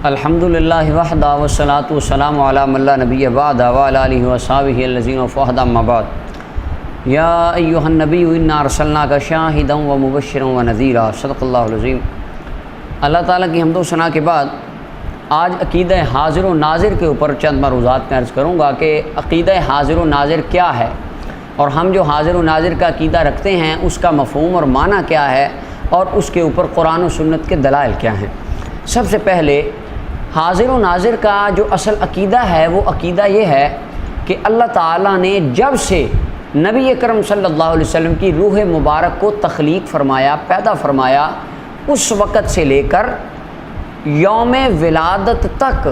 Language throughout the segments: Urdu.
الحمدللہ وحدہ والصلاۃ والسلام علی من لا نبی بعد وعلی آلہ وصحبہ الذین وفہد اما بعد یا ایہا النبی انا ارسلناک شاہدا ومبشرا ونذیرا صدق اللہ العظیم۔ اللہ تعالیٰ کی حمد و ثنا کے بعد آج عقیدہ حاضر و ناظر کے اوپر چند مروضات میں عرض کروں گا کہ عقیدہ حاضر و ناظر کیا ہے، اور ہم جو حاضر و ناظر کا عقیدہ رکھتے ہیں اس کا مفہوم اور معنی کیا ہے، اور اس کے اوپر قرآن و سنت کے دلائل کیا ہیں۔ سب سے پہلے حاضر و ناظر کا جو اصل عقیدہ ہے وہ عقیدہ یہ ہے کہ اللہ تعالیٰ نے جب سے نبی اکرم صلی اللہ علیہ وسلم کی روح مبارک کو تخلیق فرمایا، پیدا فرمایا، اس وقت سے لے کر یوم ولادت تک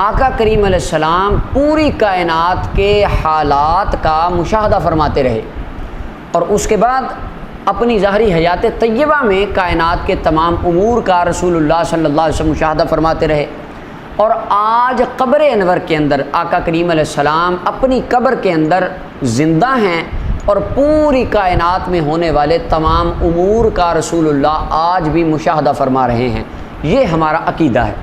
آقا کریم علیہ السلام پوری کائنات کے حالات کا مشاہدہ فرماتے رہے، اور اس کے بعد اپنی ظاہری حیات طیبہ میں کائنات کے تمام امور کا رسول اللہ صلی اللہ علیہ وسلم مشاہدہ فرماتے رہے، اور آج قبر انور کے اندر آقا کریم علیہ السلام اپنی قبر کے اندر زندہ ہیں، اور پوری کائنات میں ہونے والے تمام امور کا رسول اللہ آج بھی مشاہدہ فرما رہے ہیں۔ یہ ہمارا عقیدہ ہے۔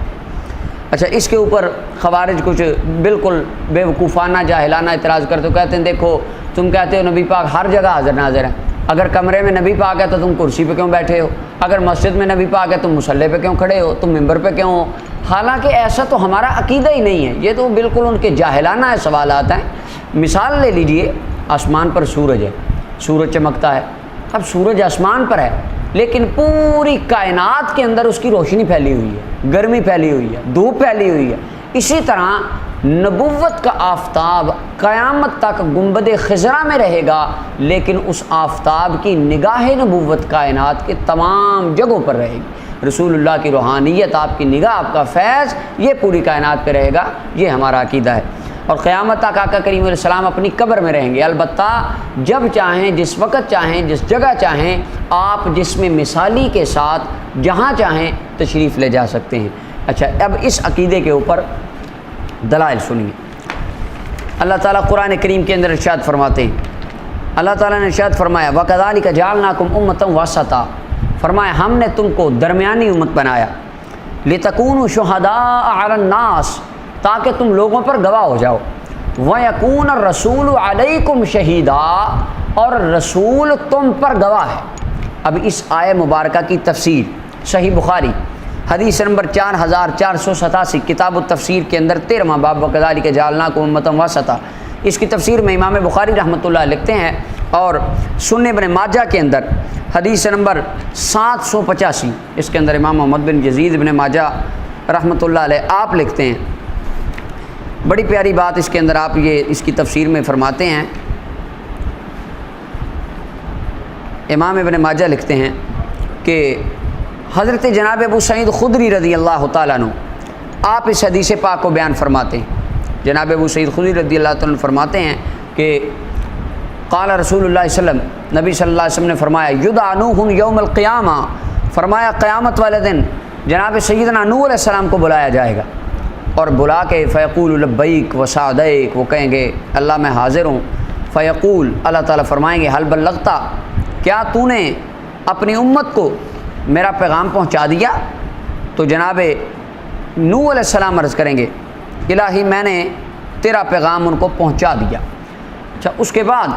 اچھا، اس کے اوپر خوارج کچھ بالکل بے وقوفانہ جاہلانہ اعتراض کرتے ہو، کہتے ہیں دیکھو تم کہتے ہو نبی پاک ہر جگہ حاضر ناظر ہے، اگر کمرے میں نبی پاک ہے تو تم کرسی پہ کیوں بیٹھے ہو، اگر مسجد میں نبی پاک ہے تم مصلی پہ کیوں کھڑے ہو، تم ممبر پہ کیوں ہو؟ حالانکہ ایسا تو ہمارا عقیدہ ہی نہیں ہے، یہ تو بالکل ان کے جاہلانہ سوالات ہیں۔ مثال لے لیجئے، آسمان پر سورج ہے، سورج چمکتا ہے، اب سورج آسمان پر ہے لیکن پوری کائنات کے اندر اس کی روشنی پھیلی ہوئی ہے، گرمی پھیلی ہوئی ہے، دھوپ پھیلی ہوئی ہے۔ اسی طرح نبوت کا آفتاب قیامت تک گنبد خضرا میں رہے گا، لیکن اس آفتاب کی نگاہ نبوت کائنات کے تمام جگہوں پر رہے گی۔ رسول اللہ کی روحانیت، آپ کی نگاہ، آپ کا فیض، یہ پوری کائنات پہ رہے گا۔ یہ ہمارا عقیدہ ہے، اور قیامت تک آقا کریم علیہ السلام اپنی قبر میں رہیں گے۔ البتہ جب چاہیں، جس وقت چاہیں، جس جگہ چاہیں، آپ جسم مثالی کے ساتھ جہاں چاہیں تشریف لے جا سکتے ہیں۔ اچھا، اب اس عقیدے کے اوپر دلائل سنیے۔ اللہ تعالیٰ قرآن کریم کے اندر ارشاد فرماتے ہیں، اللہ تعالیٰ نے ارشاد فرمایا وَكَذَلِكَ جَعَلْنَاكُمْ أُمَّةً وَسَطًا، فرمایا ہم نے تم کو درمیانی امت بنایا، لِتَكُونُوا شُهَدَاءَ عَلَى النَّاسِ، تاکہ تم لوگوں پر گواہ ہو جاؤ، وَيَكُونَ الرَّسُولُ عَلَيْكُمْ شَهِيدًا، اور رسول تم پر گواہ ہے۔ اب اس آیہ مبارکہ کی تفسیر صحیح بخاری حدیث نمبر 4487 کتاب التفسیر کے اندر 13واں باب وَكَذَلِكَ جَعَلْنَاكُمْ أُمَّةً وَسَطًا، اس کی تفسیر میں امام بخاری رحمۃ اللہ لکھتے ہیں، اور سنن ابن ماجہ کے اندر حدیث نمبر 785 اس کے اندر امام محمد بن یزید ابن ماجہ رحمۃ اللہ علیہ آپ لکھتے ہیں، بڑی پیاری بات اس کے اندر آپ یہ اس کی تفسیر میں فرماتے ہیں۔ امام ابن ماجہ لکھتے ہیں کہ حضرت جناب ابو سعید خدری رضی اللہ تعالیٰ عنہ آپ اس حدیث پاک کو بیان فرماتے ہیں۔ جناب ابو سعید خدری رضی اللہ تعالیٰ عنہ فرماتے ہیں کہ قال رسول اللہ صلی اللہ علیہ وسلم، نبی صلی اللہ علیہ وسلم نے فرمایا یدعنوہم یوم القیامہ، فرمایا قیامت والے دن جناب سیدنا نوح علیہ السلام کو بلایا جائے گا، اور بلا کے فیقول لبیک و سعدیک، وہ کہیں گے اللہ میں حاضر ہوں۔ فیقول، اللہ تعالیٰ فرمائیں گے حل بلغتا، کیا تو نے اپنی امت کو میرا پیغام پہنچا دیا؟ تو جناب نوح علیہ السلام عرض کریں گے الہی میں نے تیرا پیغام ان کو پہنچا دیا۔ اچھا، اس کے بعد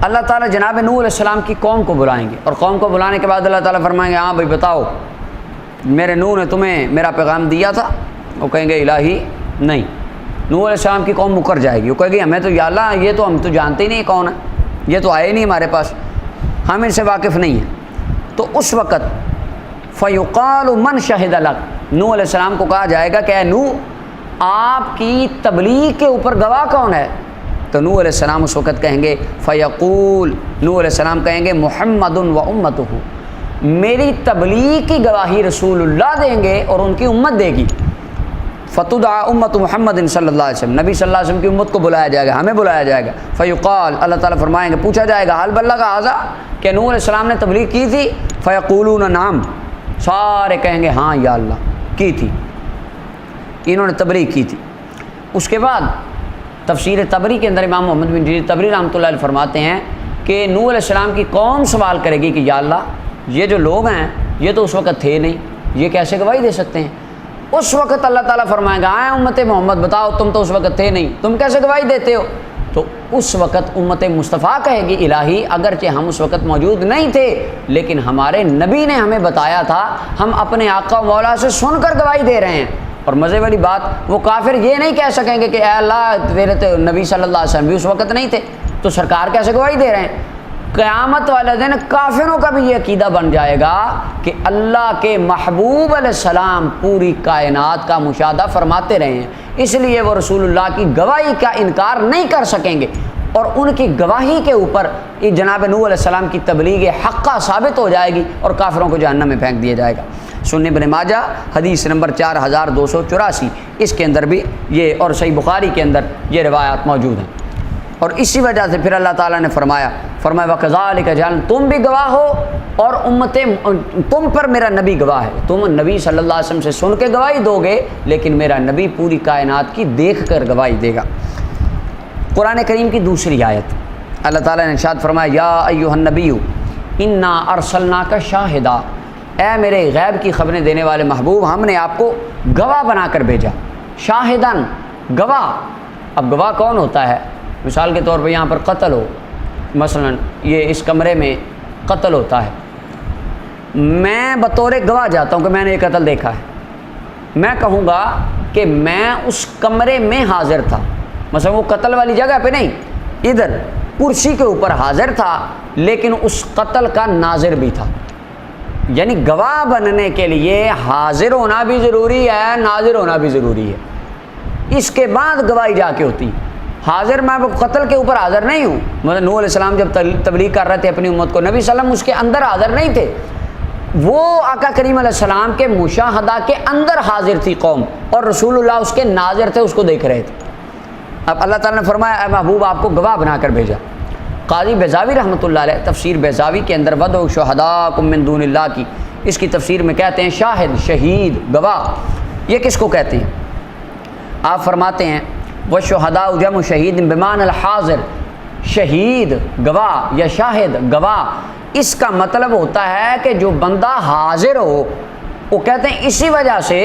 اللہ تعالیٰ جناب نوح علیہ السلام کی قوم کو بلائیں گے، اور قوم کو بلانے کے بعد اللہ تعالیٰ فرمائیں گے ہاں بھائی بتاؤ میرے نوح نے تمہیں میرا پیغام دیا تھا؟ وہ کہیں گے الہی نہیں۔ نوح علیہ السلام کی قوم مکر جائے گی، وہ کہے گی ہمیں تو یا اللہ یہ تو ہم تو جانتے ہی نہیں کون ہے، یہ تو آئے نہیں ہمارے پاس، ہم ان سے واقف نہیں ہیں۔ تو اس وقت فَيُقَالُ مَنْ شَهِدَ لَكَ، نوح علیہ السلام کو کہا جائے گا کہ اے نوح آپ کی تبلیغ کے اوپر گواہ کون ہے؟ تو نوح علیہ السلام اس وقت کہیں گے فَيَقُول، نوح علیہ السلام کہیں گے مُحَمَّدٌ وَأُمَّتُهُ، میری تبلیغ کی گواہی رسول اللہ دیں گے اور ان کی امت دے گی۔ فتدعى امت محمد صلی اللہ علیہ وسلم، نبی صلی اللہ علیہ وسلم کی امت کو بلایا جائے گا، ہمیں بلایا جائے گا۔ فیقال، اللہ تعالیٰ فرمائیں گے، پوچھا جائے گا حل بلغ ھذا، کہ نوح علیہ السلام نے تبلیغ کی تھی؟ فیقولون نعم، سارے کہیں گے ہاں یا اللہ کی تھی، انہوں نے تبلیغ کی تھی۔ اس کے بعد تفسیر طبری کے اندر امام محمد بن جریر طبری رحمۃ اللہ علیہ فرماتے ہیں کہ نوح علیہ السلام کی قوم سوال کرے گی کہ یا اللہ یہ جو لوگ ہیں یہ تو اس وقت تھے نہیں، یہ کیسے گواہی دے سکتے ہیں؟ اس وقت اللہ تعالیٰ فرمائے گا آئے امت محمد بتاؤ تم تو اس وقت تھے نہیں، تم کیسے گواہی دیتے ہو؟ تو اس وقت امت مصطفیٰ کہے گی الہی اگرچہ ہم اس وقت موجود نہیں تھے لیکن ہمارے نبی نے ہمیں بتایا تھا، ہم اپنے آقا و مولا سے سن کر گواہی دے رہے ہیں۔ اور مزے والی بات، وہ کافر یہ نہیں کہہ سکیں گے کہ اے اللہ تیرے تو نبی صلی اللہ علیہ وسلم بھی اس وقت نہیں تھے تو سرکار کیسے گواہی دے رہے ہیں؟ قیامت والے دن کافروں کا بھی یہ عقیدہ بن جائے گا کہ اللہ کے محبوب علیہ السلام پوری کائنات کا مشاہدہ فرماتے رہے ہیں، اس لیے وہ رسول اللہ کی گواہی کا انکار نہیں کر سکیں گے، اور ان کی گواہی کے اوپر جناب نوح علیہ السلام کی تبلیغ حقہ ثابت ہو جائے گی اور کافروں کو جہنم میں پھینک دیا جائے گا۔ سنن ابن ماجہ حدیث نمبر 4284، اس کے اندر بھی یہ، اور صحیح بخاری کے اندر یہ روایات موجود ہیں۔ اور اسی وجہ سے پھر اللہ تعالیٰ نے فرمایا وَكَذَلِكَ جَعَلْنَا، تم بھی گواہ ہو اور تم پر میرا نبی گواہ ہے، تم نبی صلی اللہ علیہ وسلم سے سن کے گواہی دو گے لیکن میرا نبی پوری کائنات کی دیکھ کر گواہی دے گا۔ قرآن کریم کی دوسری آیت اللہ تعالیٰ نے ارشاد فرمایا یا ایھا النبی انا ارسلناک شاہدا، اے میرے غیب کی خبریں دینے والے محبوب ہم نے آپ کو گواہ بنا کر بھیجا۔ شاہدن، گواہ۔ اب گواہ کون ہوتا ہے؟ مثال کے طور پہ یہاں پر قتل ہو، مثلا یہ اس کمرے میں قتل ہوتا ہے، میں بطور گواہ جاتا ہوں کہ میں نے یہ قتل دیکھا ہے، میں کہوں گا کہ میں اس کمرے میں حاضر تھا، مثلا وہ قتل والی جگہ پہ نہیں، ادھر کرسی کے اوپر حاضر تھا لیکن اس قتل کا ناظر بھی تھا۔ یعنی گواہ بننے کے لیے حاضر ہونا بھی ضروری ہے، ناظر ہونا بھی ضروری ہے، اس کے بعد گواہی جا کے ہوتی۔ حاضر میں قتل کے اوپر حاضر نہیں ہوں، مطلب نوح علیہ السلام جب تبلیغ کر رہے تھے اپنی امت کو، نبی صلی اللہ علیہ وسلم اس کے اندر حاضر نہیں تھے، وہ آقا کریم علیہ السلام کے مشاہدہ کے اندر حاضر تھی قوم، اور رسول اللہ اس کے ناظر تھے، اس کو دیکھ رہے تھے۔ اب اللہ تعالیٰ نے فرمایا اے محبوب آپ کو گواہ بنا کر بھیجا۔ قاضی بیضاوی رحمۃ اللہ علیہ تفسیر بیضاوی کے اندر وَدْعُوا شُهَدَاءَكُم مِّن دُونِ اللَّهِ کی اس کی تفسیر میں کہتے ہیں شاہد، شہید، گواہ، یہ کس کو کہتے ہیں؟ آپ فرماتے ہیں وَالشُّهَدَاءُ جَمْعُ شَهِيدٍ بِمَعْنَى الْحَاضِرِ، شہید گواہ یا شاہد گواہ، اس کا مطلب ہوتا ہے کہ جو بندہ حاضر ہو، وہ کہتے ہیں اسی وجہ سے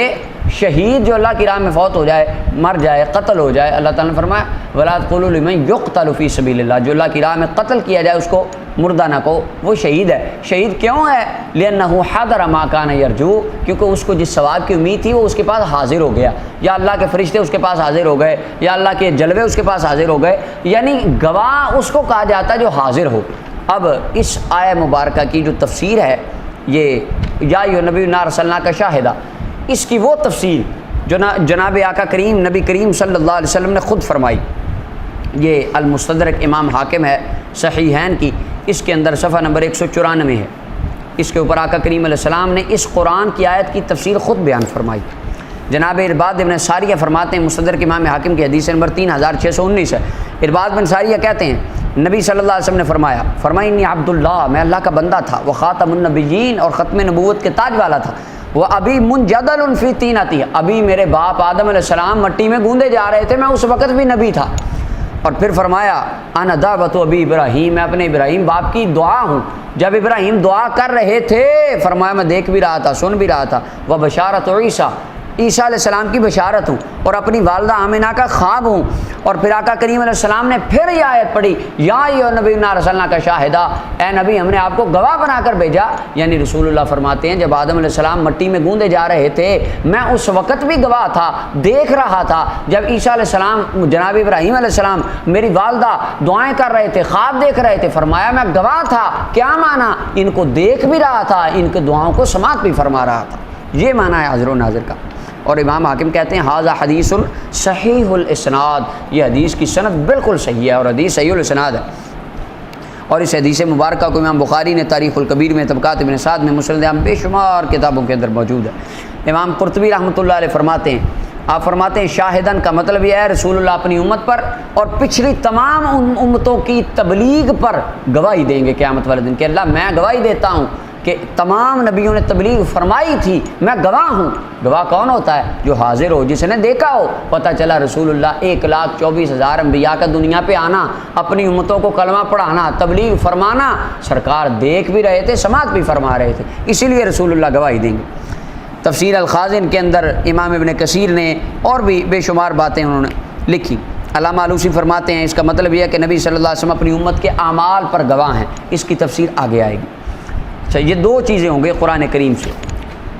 شہید جو اللہ کی راہ میں فوت ہو جائے، مر جائے، قتل ہو جائے، اللہ تعالیٰ نے فرمایا وَلَا تَقُولُوا لِمَن يُقْتَلُ فِي سَبِيلِ اللَّهِ، جو اللہ کی راہ میں قتل کیا جائے اس کو مردہ نہ کہو، وہ شہید ہے۔ شہید کیوں ہے؟ لِأَنَّهُ حَضَرَ مَا كَانَ يَرْجُو، کیونکہ اس کو جس ثواب کی امید تھی وہ اس کے پاس حاضر ہو گیا، یا اللہ کے فرشتے اس کے پاس حاضر ہو گئے، یا اللہ کے جلوے اس کے پاس حاضر ہو گئے، یعنی گواہ اس کو کہا جاتا ہے جو حاضر ہو۔ اب اس آیہ مبارکہ کی جو تفسیر ہے یہ یا ایھا النبی انا ارسلناک شاہدا، اس کی وہ تفسیر جو جناب آقا کریم نبی کریم صلی اللہ علیہ وسلم نے خود فرمائی، یہ المستدرک امام حاکم ہے صحیحین کی، اس کے اندر صفحہ نمبر 194 ہے، اس کے اوپر آقا کریم علیہ السلام نے اس قرآن کی آیت کی تفسیر خود بیان فرمائی۔ جناب ارباد بن ساریہ فرماتے ہیں، مستدرک امام حاکم کی حدیث نمبر 3619 ہے، ارباد بن ساریہ کہتے ہیں نبی صلی اللہ علیہ وسلم نے فرمایا انی عبداللہ، میں اللہ کا بندہ تھا، وہ خاتم النبیین، اور ختم نبوت کے تاج والا تھا، وہ ابھی منجدل فی طینتی، ابھی میرے باپ آدم علیہ السلام مٹی میں گوندے جا رہے تھے، میں اس وقت بھی نبی تھا۔ اور پھر فرمایا انا دعوت ابی ابراہیم، میں اپنے ابراہیم باپ کی دعا ہوں، جب ابراہیم دعا کر رہے تھے فرمایا میں دیکھ بھی رہا تھا، سن بھی رہا تھا، وہ بشارت عیسیٰ، عیسیٰ علیہ السلام کی بشارت ہوں، اور اپنی والدہ آمنہ کا خواب ہوں۔ اور پھر آقا کریم علیہ السلام نے پھر یہ آیت پڑھی یا ایھا النبی انا ارسلناک شاہدا، اے نبی ہم نے آپ کو گواہ بنا کر بھیجا، یعنی رسول اللہ فرماتے ہیں جب آدم علیہ السلام مٹی میں گوندے جا رہے تھے میں اس وقت بھی گواہ تھا، دیکھ رہا تھا، جب عیسیٰ علیہ السلام جناب ابراہیم علیہ السلام میری والدہ دعائیں کر رہے تھے، خواب دیکھ رہے تھے، فرمایا میں گواہ تھا۔ کیا معنی؟ ان کو دیکھ بھی رہا تھا، ان کے دعاؤں کو سماعت بھی فرما رہا تھا، یہ معنی ہے حاضر و ناظر کا۔ اور امام حاکم کہتے ہیں ھذا حدیث صحیح الاسناد، یہ حدیث کی سند بالکل صحیح ہے اور حدیث صحیح الاسناد ہے۔ اور اس حدیث مبارکہ کو امام بخاری نے تاریخ الکبیر میں، طبقات ابن سعد میں، مسند احمد بے شمار کتابوں کے اندر موجود ہے۔ امام قرطبی رحمۃ اللہ علیہ فرماتے ہیں، آپ فرماتے ہیں شاہدن کا مطلب یہ ہے رسول اللہ اپنی امت پر اور پچھلی تمام امتوں کی تبلیغ پر گواہی دیں گے قیامت والے دن کہ اللہ میں گواہی دیتا ہوں کہ تمام نبیوں نے تبلیغ فرمائی تھی، میں گواہ ہوں۔ گواہ کون ہوتا ہے؟ جو حاضر ہو، جس نے دیکھا ہو، پتہ چلا رسول اللہ 1,24,000 انبیاء کا دنیا پہ آنا، اپنی امتوں کو کلمہ پڑھانا، تبلیغ فرمانا، سرکار دیکھ بھی رہے تھے، سماعت بھی فرما رہے تھے، اسی لیے رسول اللہ گواہی دیں گے۔ تفسیر الخازن کے اندر امام ابن کثیر نے اور بھی بے شمار باتیں انہوں نے لکھی۔ علامہ آلوسی فرماتے ہیں اس کا مطلب یہ ہے کہ نبی صلی اللہ علیہ وسلم اپنی امت کے اعمال پر گواہ ہیں، اس کی تفسیر آگے آئے گی۔ اچھا، یہ دو چیزیں ہوں گے قرآن کریم سے۔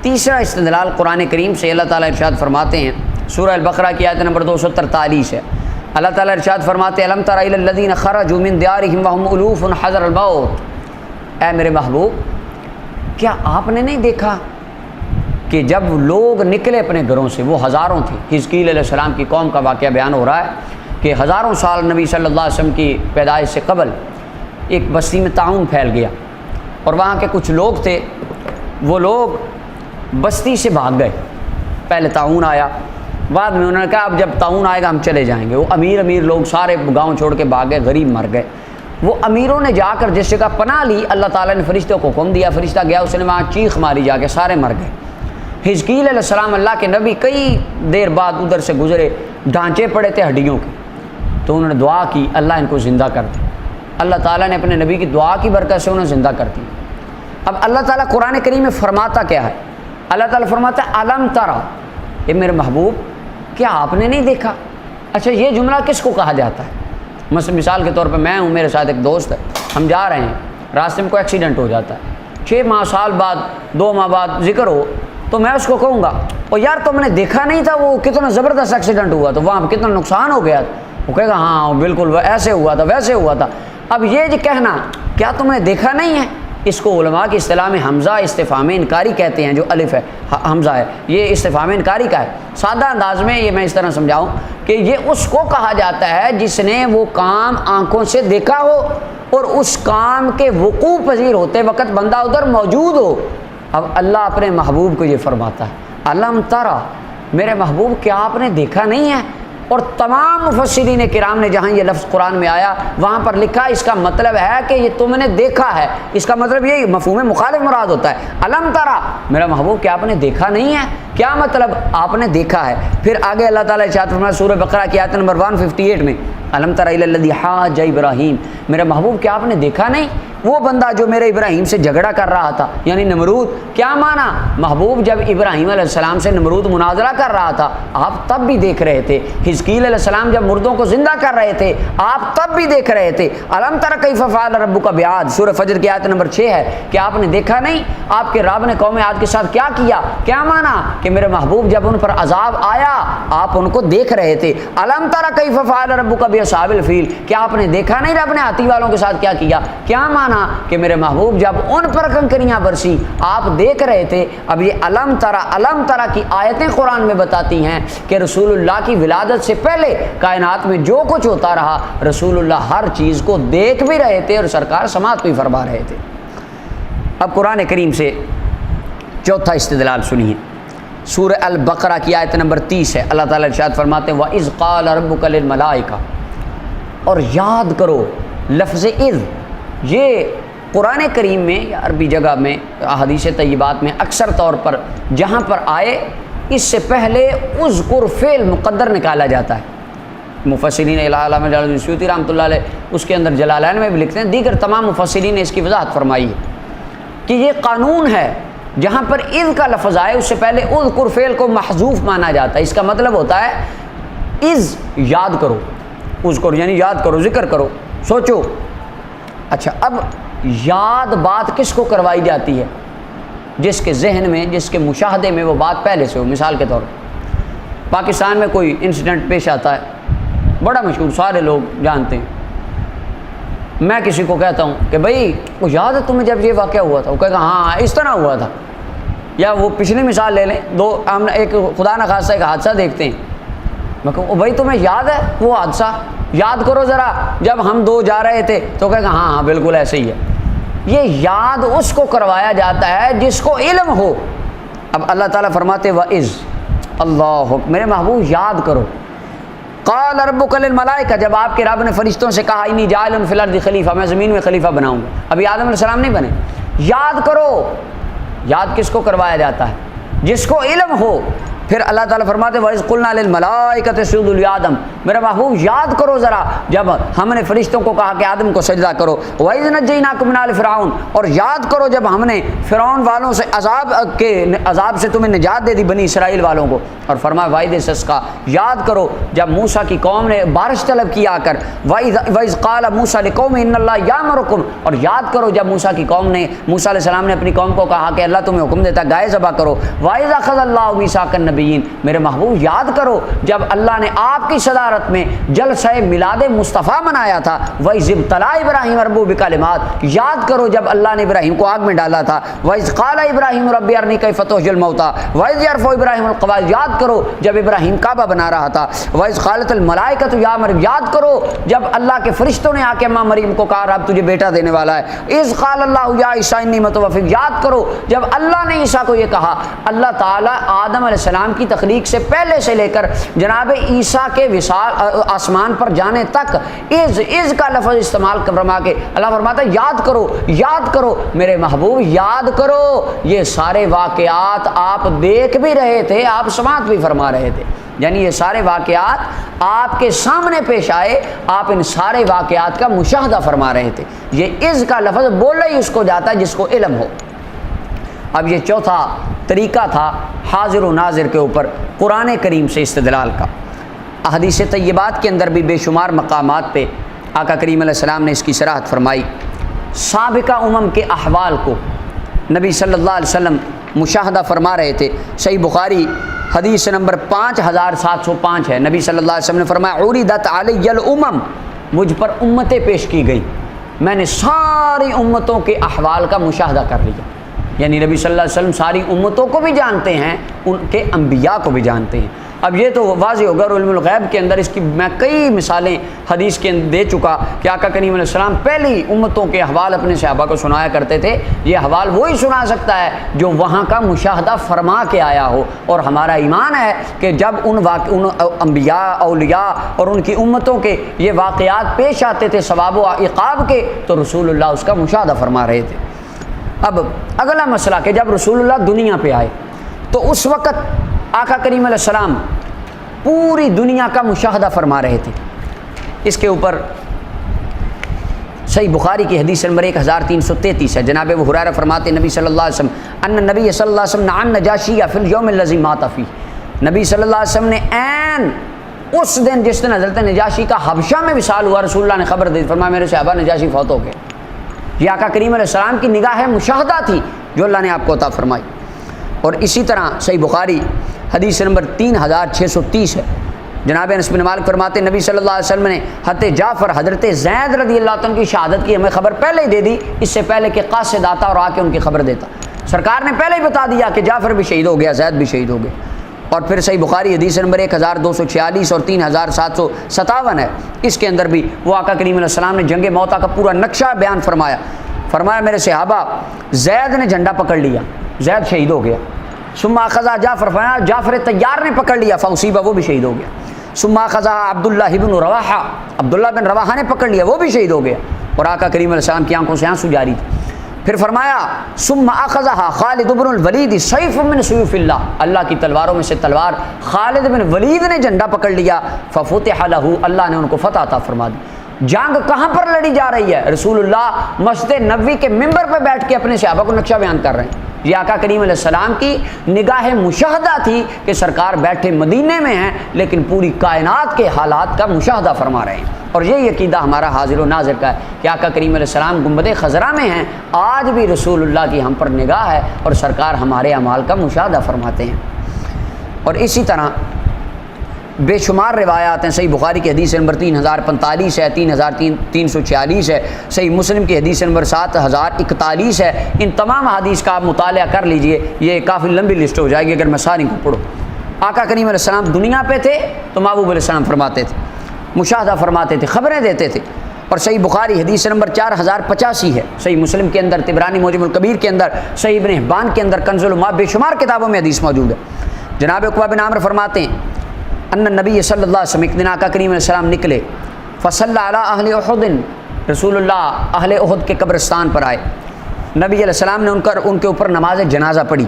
تیسرا استدلال قرآن کریم سے اللہ تعالیٰ ارشاد فرماتے ہیں، سورہ البقرہ کی آیت نمبر 243 ہے۔ اللہ تعالیٰ ارشاد فرماتے ہیں، الم تر الی الذین خرجوا من دیارہم وہم الوف حذر الموت، اے میرے محبوب کیا آپ نے نہیں دیکھا کہ جب لوگ نکلے اپنے گھروں سے، وہ ہزاروں تھے۔ حزقیل علیہ السلام کی قوم کا واقعہ بیان ہو رہا ہے کہ ہزاروں سال نبی صلی اللہ علیہ وسلم کی پیدائش سے قبل ایک بستی میں طاعون پھیل گیا، اور وہاں کے کچھ لوگ تھے، وہ لوگ بستی سے بھاگ گئے۔ پہلے طاعون آیا، بعد میں انہوں نے کہا اب جب طاعون آئے گا ہم چلے جائیں گے۔ وہ امیر لوگ سارے گاؤں چھوڑ کے بھاگ گئے، غریب مر گئے۔ وہ امیروں نے جا کر جس جگہ پناہ لی، اللہ تعالیٰ نے فرشتوں کو حکم دیا، فرشتہ گیا، اس نے وہاں چیخ ماری، جا کے سارے مر گئے۔ حزقیل علیہ السلام اللہ کے نبی کئی دیر بعد ادھر سے گزرے، ڈھانچے پڑے تھے ہڈیوں کے، تو انہوں نے دعا کی اللہ ان کو زندہ کر دے۔ اللہ تعالیٰ نے اپنے نبی کی دعا کی برکت سے انہیں زندہ کر دیا۔ اب اللہ تعالیٰ قرآن کریم میں فرماتا کیا ہے؟ اللہ تعالیٰ فرماتا ہے الم ترا، اے میرے محبوب کیا آپ نے نہیں دیکھا؟ اچھا، یہ جملہ کس کو کہا جاتا ہے؟ مثال کے طور پہ میں ہوں، میرے ساتھ ایک دوست ہے، ہم جا رہے ہیں، راستے میں کوئی ایکسیڈنٹ ہو جاتا ہے، 6 ماہ سال بعد 2 ماہ بعد ذکر ہو، تو میں اس کو کہوں گا اور یار تم نے دیکھا نہیں تھا وہ کتنا زبردست ایکسیڈنٹ ہوا تو وہاں کتنا نقصان ہو گیا؟ وہ کہے گا ہاں بالکل ایسے ہوا تھا ویسے ہوا تھا۔ اب یہ جو کہنا کیا تم نے دیکھا نہیں ہے، اس کو علماء کی اصطلاح میں حمزہ استفہام انکاری کہتے ہیں۔ جو الف ہے حمزہ ہے، یہ استفہام انکاری کا ہے۔ سادہ انداز میں یہ میں اس طرح سمجھاؤں کہ یہ اس کو کہا جاتا ہے جس نے وہ کام آنکھوں سے دیکھا ہو اور اس کام کے وقوع پذیر ہوتے وقت بندہ ادھر موجود ہو۔ اب اللہ اپنے محبوب کو یہ فرماتا ہے الم ترا، میرے محبوب کیا آپ نے دیکھا نہیں ہے؟ اور تمام مفسرین کرام نے جہاں یہ لفظ قرآن میں آیا وہاں پر لکھا اس کا مطلب ہے کہ یہ تم نے دیکھا ہے۔ اس کا مطلب یہ مفہوم مخالف مراد ہوتا ہے۔ الم ترا، میرا محبوب کیا آپ نے دیکھا نہیں ہے؟ کیا مطلب آپ نے دیکھا ہے؟ پھر آگے اللہ تعالیٰ ارشاد فرمایا سورہ بقرہ کی آیت نمبر 158 میں، الم تر الی الذی حاج ابراہیم، میرے محبوب کیا آپ نے دیکھا نہیں وہ بندہ جو میرے ابراہیم سے جھگڑا کر رہا تھا، یعنی نمرود۔ کیا مانا؟ محبوب جب ابراہیم علیہ السلام سے نمرود مناظرہ کر رہا تھا آپ تب بھی دیکھ رہے تھے۔ حزقیل علیہ السلام جب مردوں کو زندہ کر رہے تھے آپ تب بھی دیکھ رہے تھے۔ الم تر کیف فعل ربک بعاد، سورہ فجر کی آیت نمبر 6 ہے کہ آپ نے دیکھا نہیں آپ کے رب نے قوم عاد کے ساتھ کیا کیا؟ کیا مانا کہ میرے محبوب جب ان پر عذاب آیا آپ ان کو دیکھ رہے تھے۔ الم تر کیف فعل ربک باصحاب الفیل، کیا آپ نے دیکھا نہیں رب نے ہاتھی والوں کے ساتھ کیا کیا؟ کیا مانا کہ میرے محبوب جب ان پر کنکریاں برسی آپ دیکھ رہے تھے۔ اب یہ الم ترا کی آیتیں قرآن میں بتاتی ہیں کہ رسول اللہ کی ولادت سے پہلے کائنات میں جو کچھ ہوتا رہا رسول اللہ ہر چیز کو دیکھ بھی رہے تھے اور سرکار سماعت بھی فرما رہے تھے۔ اب قرآن کریم سے چوتھا استدلال سنیے، سورہ البقرہ کی آیت نمبر 30 ہے۔ اللہ تعالیٰ ارشاد فرماتے ہیں وَإِذْ قَالَ رَبُّكَ لِلْمَلَائِكَةِ، اور یاد کرو لفظ اذ، یہ قرآن کریم میں یا عربی جگہ میں احادیث طیبات میں اکثر طور پر جہاں پر آئے اس سے پہلے اذکر فعل مقدر نکالا جاتا ہے۔ مفسرین علامہ جلال الدین سیوطی رحمۃ اللہ علیہ اس کے اندر جلالین میں بھی لکھتے ہیں، دیگر تمام مفسرین نے اس کی وضاحت فرمائی ہے کہ یہ قانون ہے جہاں پر اذ کا لفظ آئے اس سے پہلے اذکر فعل کو محذوف مانا جاتا ہے۔ اس کا مطلب ہوتا ہے اذ یاد کرو، اذکر یعنی یاد کرو، ذکر کرو، سوچو۔ اچھا، اب یاد بات کس کو کروائی جاتی ہے؟ جس کے ذہن میں جس کے مشاہدے میں وہ بات پہلے سے ہو۔ مثال کے طور پر پاکستان میں کوئی انسیڈنٹ پیش آتا ہے بڑا مشہور، سارے لوگ جانتے ہیں، میں کسی کو کہتا ہوں کہ بھائی وہ یاد ہے تمہیں جب یہ واقعہ ہوا تھا؟ وہ کہے گا ہاں اس طرح ہوا تھا۔ یا وہ پچھلی مثال لے لیں، ہم ایک خدا نخواستہ ایک حادثہ دیکھتے ہیں، میں کہوں بھائی تمہیں یاد ہے وہ حادثہ؟ یاد کرو ذرا جب ہم دو جا رہے تھے، تو کہے گا ہاں بالکل ایسے ہی ہے۔ یہ یاد اس کو کروایا جاتا ہے جس کو علم ہو۔ اب اللہ تعالیٰ فرماتے وَإِذْ، اللہ میرے محبوب یاد کرو، قال ربک للملائکہ، جب آپ کے رب نے فرشتوں سے کہا انی جاعل فی الارض خلیفہ، میں زمین میں خلیفہ بناؤں گا۔ ابھی آدم علیہ السلام نہیں بنے۔ یاد کرو، یاد کس کو کروایا جاتا ہے؟ جس کو علم ہو۔ پھر اللہ تعالیٰ فرماتے وَإِذْ قُلْنَا لِلْمَلَائِكَةِ اسْجُدُوا لِآدَمَ، میرے محبوب یاد کرو ذرا جب ہم نے فرشتوں کو کہا کہ آدم کو سجدہ کرو، وَإِذْ نَجَّيْنَاكُم مِّنْ آلِ فِرْعَوْنَ، اور یاد کرو جب ہم نے فرعون والوں سے عذاب سے تمہیں نجات دے دی بنی اسرائیل والوں کو، اور فرمایا وعید استسقاء، یاد کرو جب موسیٰ کی قوم نے بارش طلب کیا کر، وَإِذْ قَالَ مُوسَىٰ لِقَوْمِهِ إِنَّ اللَّهَ يَأْمُرُكُمْ، اور یاد کرو جب موسیٰ کی قوم نے موسیٰ علیہ السلام نے اپنی قوم کو کہا کہ اللہ تمہیں حکم دیتا گائے ذبح کرو، وَإِذْ أَخَذَ اللَّهُ مِيثَاقَ النَّبِيِّينَ، میرے محبوب یاد کرو جب اللہ نے آپ کی صدارت میں جلسہ میلاد مصطفیٰ منایا تھا، وَإِذِ ابْتَلَىٰ إِبْرَاهِيمَ رَبُّهُ بِكَلِمَاتٍ، یاد کرو جب اللہ نے ابراہیم کو آگ میں ڈالا تھا، وَإِذْ قَالَ إِبْرَاهِيمُ رَبِّ أَرِنِي كَيْفَ تُحْيِي الْمَوْتَىٰ وَإِذْ يَرْفَعُ إِبْرَاهِيمُ الْقَوَاعِدَ، یاد کرو جب ابراہیم کعبہ بنا رہا تھا، وَإِذْ قَالَتِ الْمَلَائِكَةُ يَا مَرْيَمُ، یاد کرو جب اللہ کے فرشتوں نے آ کے ماں مریم کو کہا رب تجھے بیٹا دینے والا ہے، اِذْ قَالَ اللَّهُ يَا عِيسَىٰ إِنِّي مُتَوَفِّيكَ، یاد کرو جب اللہ نے عیسیٰ کو یہ کہا، اللہ تعالیٰ آدم علیہ السلام کی تخلیق سے پہلے سے لے کر جناب عیسیٰ کے وصال آسمان پر جانے تک از کا لفظ استعمال فرما کے اللہ فرماتا ہے یاد کرو میرے محبوب، یاد کرو یہ سارے واقعات آپ دیکھ بھی رہے تھے، آپ سماعت بھی فرما رہے تھے، یعنی یہ سارے واقعات آپ کے سامنے پیش آئے، آپ ان سارے واقعات کا مشاہدہ فرما رہے تھے۔ یہ از کا لفظ بولا ہی اس کو جاتا ہے جس کو علم ہو۔ اب یہ چوتھا طریقہ تھا حاضر و ناظر کے اوپر قرآن کریم سے استدلال کا۔ احادیث طیبات کے اندر بھی بے شمار مقامات پہ آقا کریم علیہ السلام نے اس کی صراحت فرمائی۔ سابقہ امم کے احوال کو نبی صلی اللہ علیہ وسلم مشاہدہ فرما رہے تھے۔ صحیح بخاری حدیث نمبر 5705 ہے، نبی صلی اللہ علیہ وسلم نے فرمایا عُرِضَتْ عَلَيَّ الْأُمَمُ، مجھ پر امتیں پیش کی گئی، میں نے ساری امتوں کے احوال کا مشاہدہ کر لیا، یعنی نبی صلی اللہ علیہ وسلم ساری امتوں کو بھی جانتے ہیں، ان کے انبیاء کو بھی جانتے ہیں۔ اب یہ تو واضح ہوگا، علم الغیب کے اندر اس کی میں کئی مثالیں حدیث کے اندر دے چکا کہ آقا کریم علیہ السلام پہلی امتوں کے احوال اپنے صحابہ کو سنایا کرتے تھے۔ یہ احوال وہی سنا سکتا ہے جو وہاں کا مشاہدہ فرما کے آیا ہو، اور ہمارا ایمان ہے کہ جب ان انبیاء اولیاء اور ان کی امتوں کے یہ واقعات پیش آتے تھے ثواب و عقاب کے، تو رسول اللہ اس کا مشاہدہ فرما رہے تھے۔ اب اگلا مسئلہ کہ جب رسول اللہ دنیا پہ آئے تو اس وقت آقا کریم علیہ السلام پوری دنیا کا مشاہدہ فرما رہے تھے۔ اس کے اوپر صحیح بخاری کی حدیث نمبر 1333 ہے، جناب ابو ہریرہ فرماتے نبی صلی اللہ علیہ وسلم ان نبی صلی اللہ علیہ وسلم عن نجاشی فی اليوم الذی مات فیہ، نبی صلی اللہ علیہ وسلم نے عین اس دن جس دن حضرت نجاشی کا حبشہ میں وصال ہوا، رسول اللہ نے خبر دی، فرمایا میرے صحابہ نجاشی فوت ہو گئے۔ یہ آقا کریم علیہ السلام کی نگاہ مشاہدہ تھی جو اللہ نے آپ کو عطا فرمائی۔ اور اسی طرح صحیح بخاری حدیث نمبر 3630 ہے، جناب انس بن مالک فرماتے نبی صلی اللہ علیہ وسلم نے حضرت جعفر حضرت زید رضی اللہ عنہ کی شہادت کی ہمیں خبر پہلے ہی دے دی، اس سے پہلے کہ قاصد آتا اور آ کے ان کی خبر دیتا، سرکار نے پہلے ہی بتا دیا کہ جعفر بھی شہید ہو گیا، زید بھی شہید ہو گئے۔ اور پھر صحیح بخاری حدیث نمبر 1246 اور 3757 ہے، اس کے اندر بھی وہ آقا کریم علیہ السلام نے جنگ موتا کا پورا نقشہ بیان فرمایا میرے صحابہ زید نے جھنڈا پکڑ لیا، زید شہید ہو گیا، ثم اخذ جعفر، فرمایا جعفر طیار نے پکڑ لیا، فاصیبہ، وہ بھی شہید ہو گیا، ثم اخذ عبداللہ بن رواحہ، عبداللہ بن رواحہ نے پکڑ لیا، وہ بھی شہید ہو گیا، اور آقا کریم علیہ السلام کی آنکھوں سے آنسو جاری تھے۔ پھر فرمایا ثم اخذها خالد بن الولید سیف من سیوف اللہ، اللہ کی تلواروں میں سے تلوار خالد بن ولید نے جھنڈا پکڑ لیا، ففتح له، اللہ نے ان کو فتح عطا فرما دی۔ جنگ کہاں پر لڑی جا رہی ہے؟ رسول اللہ مسجد نبوی کے ممبر پہ بیٹھ کے اپنے صحابہ کو نقشہ بیان کر رہے ہیں۔ یہ آقا کریم علیہ السلام کی نگاہ مشاہدہ تھی کہ سرکار بیٹھے مدینے میں ہیں لیکن پوری کائنات کے حالات کا مشاہدہ فرما رہے ہیں۔ اور یہ عقیدہ ہمارا حاضر و ناظر کا ہے کہ آقا کریم علیہ السلام گنبد خضرا میں ہیں، آج بھی رسول اللہ کی ہم پر نگاہ ہے اور سرکار ہمارے اعمال کا مشاہدہ فرماتے ہیں۔ اور اسی طرح بے شمار روایات ہیں، صحیح بخاری کی حدیث نمبر 3045 ہے، 3346 ہے، صحیح مسلم کی حدیث نمبر 7041 ہے۔ ان تمام حدیث کا آپ مطالعہ کر لیجئے، یہ کافی لمبی لسٹ ہو جائے گی اگر میں ساری کو پڑھوں۔ آقا کریم علیہ السلام دنیا پہ تھے تو محبوب علیہ السلام فرماتے تھے، مشاہدہ فرماتے تھے، خبریں دیتے تھے۔ اور صحیح بخاری حدیث نمبر 4085 ہے، صحیح مسلم کے اندر، طبرانی معجم الکبیر کے اندر، صحیح ابن حبان کے اندر، کنز العلماء، بے شمار کتابوں میں حدیث موجود ہے۔ جناب عقبہ بن عامر فرماتے ہیں ان نبی صلی اللہ علیہ وسلم ایک دن آقا کریم علیہ السلام نکلے، فصلی علی اہل احد، رسول اللہ اہل احد کے قبرستان پر آئے، نبی علیہ السلام نے ان کے اوپر نماز جنازہ پڑھی،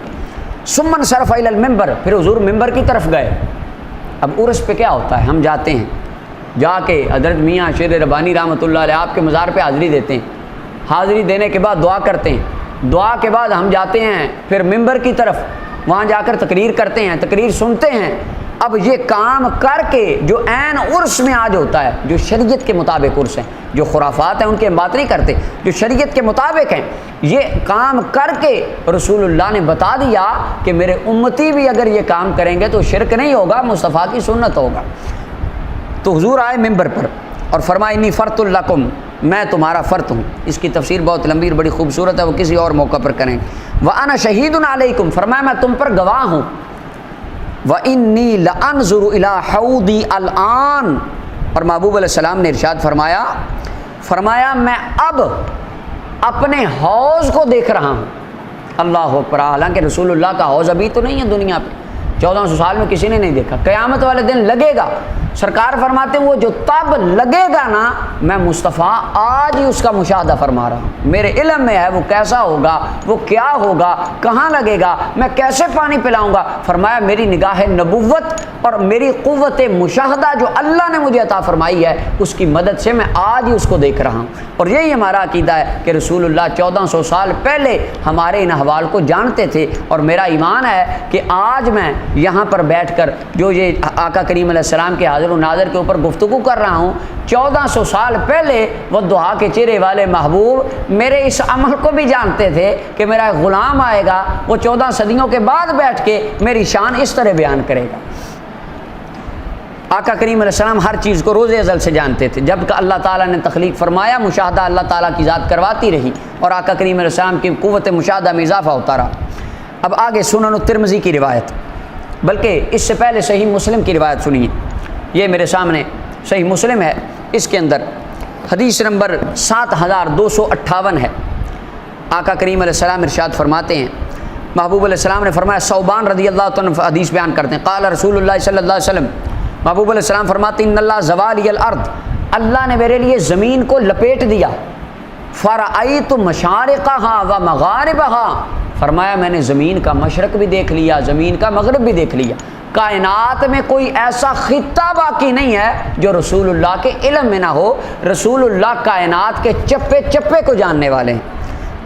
ثم انصرف الی المنبر، پھر حضور ممبر کی طرف گئے۔ اب عرس پہ کیا ہوتا ہے، ہم جاتے ہیں، جا کے حضرت میاں شیر ربانی رحمۃ اللہ علیہ آپ کے مزار پہ حاضری دیتے ہیں، حاضری دینے کے بعد دعا کرتے ہیں، دعا کے بعد ہم جاتے ہیں پھر ممبر کی طرف، وہاں جا کر تقریر کرتے ہیں، تقریر سنتے ہیں۔ اب یہ کام کر کے جو عین عرس میں آج ہوتا ہے، جو شریعت کے مطابق عرس ہیں، جو خرافات ہیں ان کی ہم بات نہیں کرتے، جو شریعت کے مطابق ہیں، یہ کام کر کے رسول اللہ نے بتا دیا کہ میرے امتی بھی اگر یہ کام کریں گے تو شرک نہیں ہوگا، مصطفیٰ کی سنت ہوگا۔ تو حضور آئے ممبر پر اور فرمایا انی فرط لکم، میں تمہارا فرط ہوں۔ اس کی تفسیر بہت لمبی اور بڑی خوبصورت ہے، وہ کسی اور موقع پر کریں۔ وَأَنَا شَهِيدٌ عَلَيْكُمْ، فرمایا میں تم پر گواہ ہوں۔ وَإِنِّي لَأَنظُرُ إِلَىٰ حَوْضِي الْآن، اور محبوب علیہ السلام نے ارشاد فرمایا میں اب اپنے حوض کو دیکھ رہا ہوں۔ اللہ اکبر، حالانکہ رسول اللہ کا حوض ابھی تو نہیں ہے دنیا پہ، 1400 سال میں کسی نے نہیں دیکھا، قیامت والے دن لگے گا۔ سرکار فرماتے ہیں وہ جو تب لگے گا نا، میں مصطفیٰ آج ہی اس کا مشاہدہ فرما رہا ہوں، میرے علم میں ہے وہ کیسا ہوگا، وہ کیا ہوگا، کہاں لگے گا، میں کیسے پانی پلاؤں گا۔ فرمایا میری نگاہ نبوت اور میری قوت مشاہدہ جو اللہ نے مجھے عطا فرمائی ہے، اس کی مدد سے میں آج ہی اس کو دیکھ رہا ہوں۔ اور یہی ہمارا عقیدہ ہے کہ رسول اللہ 1400 سال پہلے ہمارے ان احوال کو جانتے تھے، اور میرا ایمان ہے کہ آج میں یہاں پر بیٹھ کر جو یہ آقا کریم علیہ السلام کے حاضر و ناظر کے اوپر گفتگو کر رہا ہوں، 1400 سال پہلے وہ دعا کے چہرے والے محبوب میرے اس عمل کو بھی جانتے تھے کہ میرا ایک غلام آئے گا، وہ 14 صدیوں کے بعد بیٹھ کے میری شان اس طرح بیان کرے گا۔ آقا کریم علیہ السلام ہر چیز کو روز ازل سے جانتے تھے، جب کہ اللہ تعالیٰ نے تخلیق فرمایا مشاہدہ اللہ تعالیٰ کی ذات کرواتی رہی، اور آقا کریم علیہ السلام کی قوت مشاہدہ میں اضافہ ہوتا رہا۔ اب آگے سنن الترمذی کی روایت، بلکہ اس سے پہلے صحیح مسلم کی روایت سنیے، یہ میرے سامنے صحیح مسلم ہے، اس کے اندر حدیث نمبر 7258 ہے۔ آقا کریم علیہ السلام ارشاد فرماتے ہیں، محبوب علیہ السلام نے فرمایا، ثوبان رضی اللہ عنہ حدیث بیان کرتے ہیں، قال رسول اللہ صلی اللہ علیہ وسلم، محبوب علیہ السلام فرماتے ہیں، ان اللہ زوالی الارض، اللہ نے میرے لیے زمین کو لپیٹ دیا، فرأیت مشارقہا و مغاربہا، فرمایا میں نے زمین کا مشرق بھی دیکھ لیا، زمین کا مغرب بھی دیکھ لیا، کائنات میں کوئی ایسا خطہ باقی نہیں ہے جو رسول اللہ کے علم میں نہ ہو، رسول اللہ کائنات کے چپے چپے کو جاننے والے ہیں۔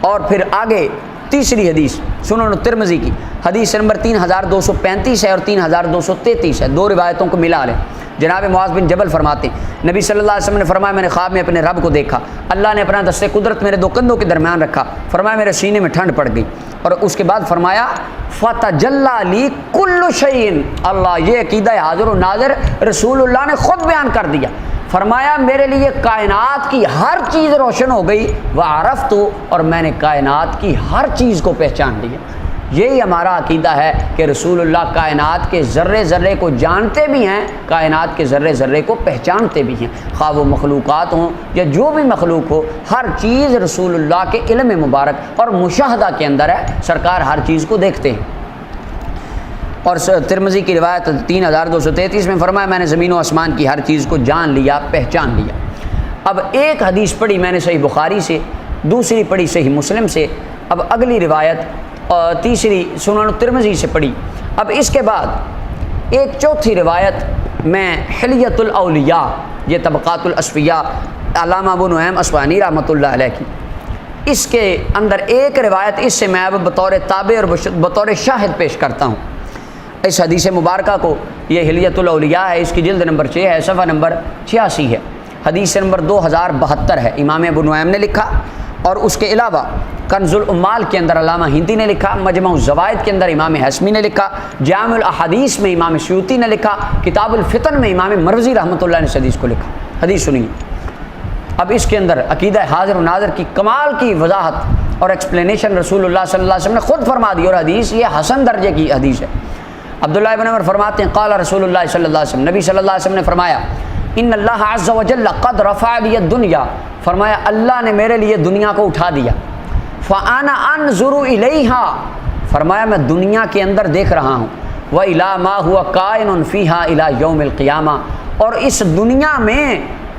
اور پھر آگے تیسری حدیث سنن الترمذی کی حدیث نمبر 3235 ہے اور 3233 ہے، دو روایتوں کو ملا لیں۔ جناب معاذ بن جبل فرماتے ہیں، نبی صلی اللہ علیہ وسلم نے فرمایا میں نے خواب میں اپنے رب کو دیکھا، اللہ نے اپنا دست قدرت میرے دو کندھوں کے درمیان رکھا، فرمایا میرے سینے میں ٹھنڈ پڑ گئی، اور اس کے بعد فرمایا فتجلی لی کل شیء، اللہ یہ عقیدہ حاضر و ناظر رسول اللہ نے خود بیان کر دیا، فرمایا میرے لیے کائنات کی ہر چیز روشن ہو گئی، وعرفت، اور میں نے کائنات کی ہر چیز کو پہچان لیا۔ یہی ہمارا عقیدہ ہے کہ رسول اللہ کائنات کے ذرے ذرے کو جانتے بھی ہیں، کائنات کے ذرے ذرے کو پہچانتے بھی ہیں، خواہ وہ مخلوقات ہوں یا جو بھی مخلوق ہو، ہر چیز رسول اللہ کے علم مبارک اور مشاہدہ کے اندر ہے، سرکار ہر چیز کو دیکھتے ہیں۔ اور ترمذی کی روایت 3233 میں فرمایا میں نے زمین و آسمان کی ہر چیز کو جان لیا، پہچان لیا۔ اب ایک حدیث پڑھی میں نے صحیح بخاری سے، دوسری پڑھی صحیح مسلم سے، اب اگلی روایت اور تیسری سنن ترمذی سے پڑھی۔ اب اس کے بعد ایک چوتھی روایت میں حلیۃ الاولیاء، یہ طبقات الاصفیاء علامہ ابو نعیم اصفہانی رحمۃ اللہ علیہ کی، اس کے اندر ایک روایت اس سے میں اب بطور تابع اور بطور شاہد پیش کرتا ہوں۔ اس حدیث مبارکہ کو، یہ حلیۃ الاولیاء ہے، اس کی جلد نمبر 6 ہے، صفحہ نمبر 86 ہے، حدیث نمبر 2072 ہے، امام ابو نعیم نے لکھا، اور اس کے علاوہ کنز العمال کے اندر علامہ ہندی نے لکھا، مجمع الزوائد کے اندر امام حسمی نے لکھا، جامع الاحادیث میں امام سیوطی نے لکھا، کتاب الفتن میں امام مروزی رحمۃ اللہ نے اس حدیث کو لکھا۔ حدیث سنیے، اب اس کے اندر عقیدہ حاضر و ناظر کی کمال کی وضاحت اور ایکسپلینیشن رسول اللہ صلی اللہ علیہ وسلم نے خود فرما دی، اور حدیث یہ حسن درجے کی حدیث ہے۔ عبداللہ ابن عمر فرماتے ہیں، قال رسول اللہ صلی اللہ علیہ وسلم، نبی صلی اللہ علیہ وسلم نے فرمایا، ان اللہ عز وجل قد رفع لی الدنیا، فرمایا اللہ نے میرے لیے دنیا کو اٹھا دیا، فانا انظر الیہا، فرمایا میں دنیا کے اندر دیکھ رہا ہوں، والی ما هو کائن فیہا الی یوم القیامہ، اور اس دنیا میں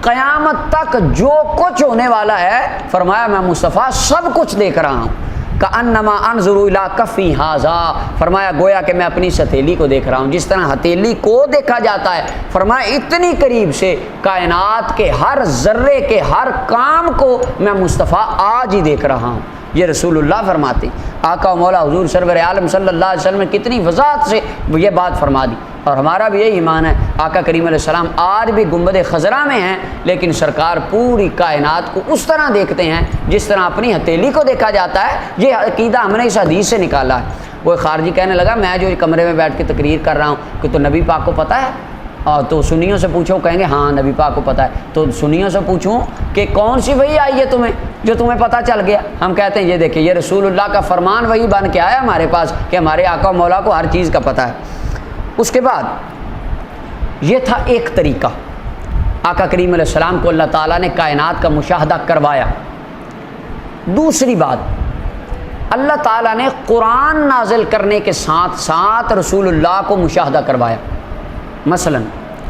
قیامت تک جو کچھ ہونے والا ہے، فرمایا میں مصطفیٰ سب کچھ دیکھ رہا ہوں۔ کأنما انظر الی کفی ھذا، فرمایا گویا کہ میں اپنی اس ہتھیلی کو دیکھ رہا ہوں، جس طرح ہتھیلی کو دیکھا جاتا ہے، فرمایا اتنی قریب سے کائنات کے ہر ذرے کے ہر کام کو میں مصطفیٰ آج ہی دیکھ رہا ہوں۔ یہ رسول اللہ فرماتے ہیں۔ آقا و مولا حضور سرور عالم صلی اللہ علیہ وسلم نے کتنی وضاحت سے یہ بات فرما دی، اور ہمارا بھی یہی ایمان ہے۔ آقا کریم علیہ السلام آج بھی گنبد خضرا میں ہیں، لیکن سرکار پوری کائنات کو اس طرح دیکھتے ہیں جس طرح اپنی ہتھیلی کو دیکھا جاتا ہے۔ یہ عقیدہ ہم نے اس حدیث سے نکالا ہے۔ وہ خارجی کہنے لگا میں جو کمرے میں بیٹھ کے تقریر کر رہا ہوں کہ تو نبی پاک کو پتہ ہے، اور تو سنیوں سے پوچھو، کہیں گے ہاں نبی پاک کو پتہ ہے۔ تو سنیوں سے پوچھوں کہ کون سی وحی آئی ہے تمہیں جو تمہیں پتہ چل گیا؟ ہم کہتے ہیں یہ دیکھیں یہ رسول اللہ کا فرمان وحی بن کے آیا ہمارے پاس کہ ہمارے آقا و مولا کو ہر چیز کا پتہ ہے۔ اس کے بعد یہ تھا ایک طریقہ، آقا کریم علیہ السلام کو اللہ تعالیٰ نے کائنات کا مشاہدہ کروایا۔ دوسری بات، اللہ تعالیٰ نے قرآن نازل کرنے کے ساتھ ساتھ رسول اللہ کو مشاہدہ کروایا۔ مثلا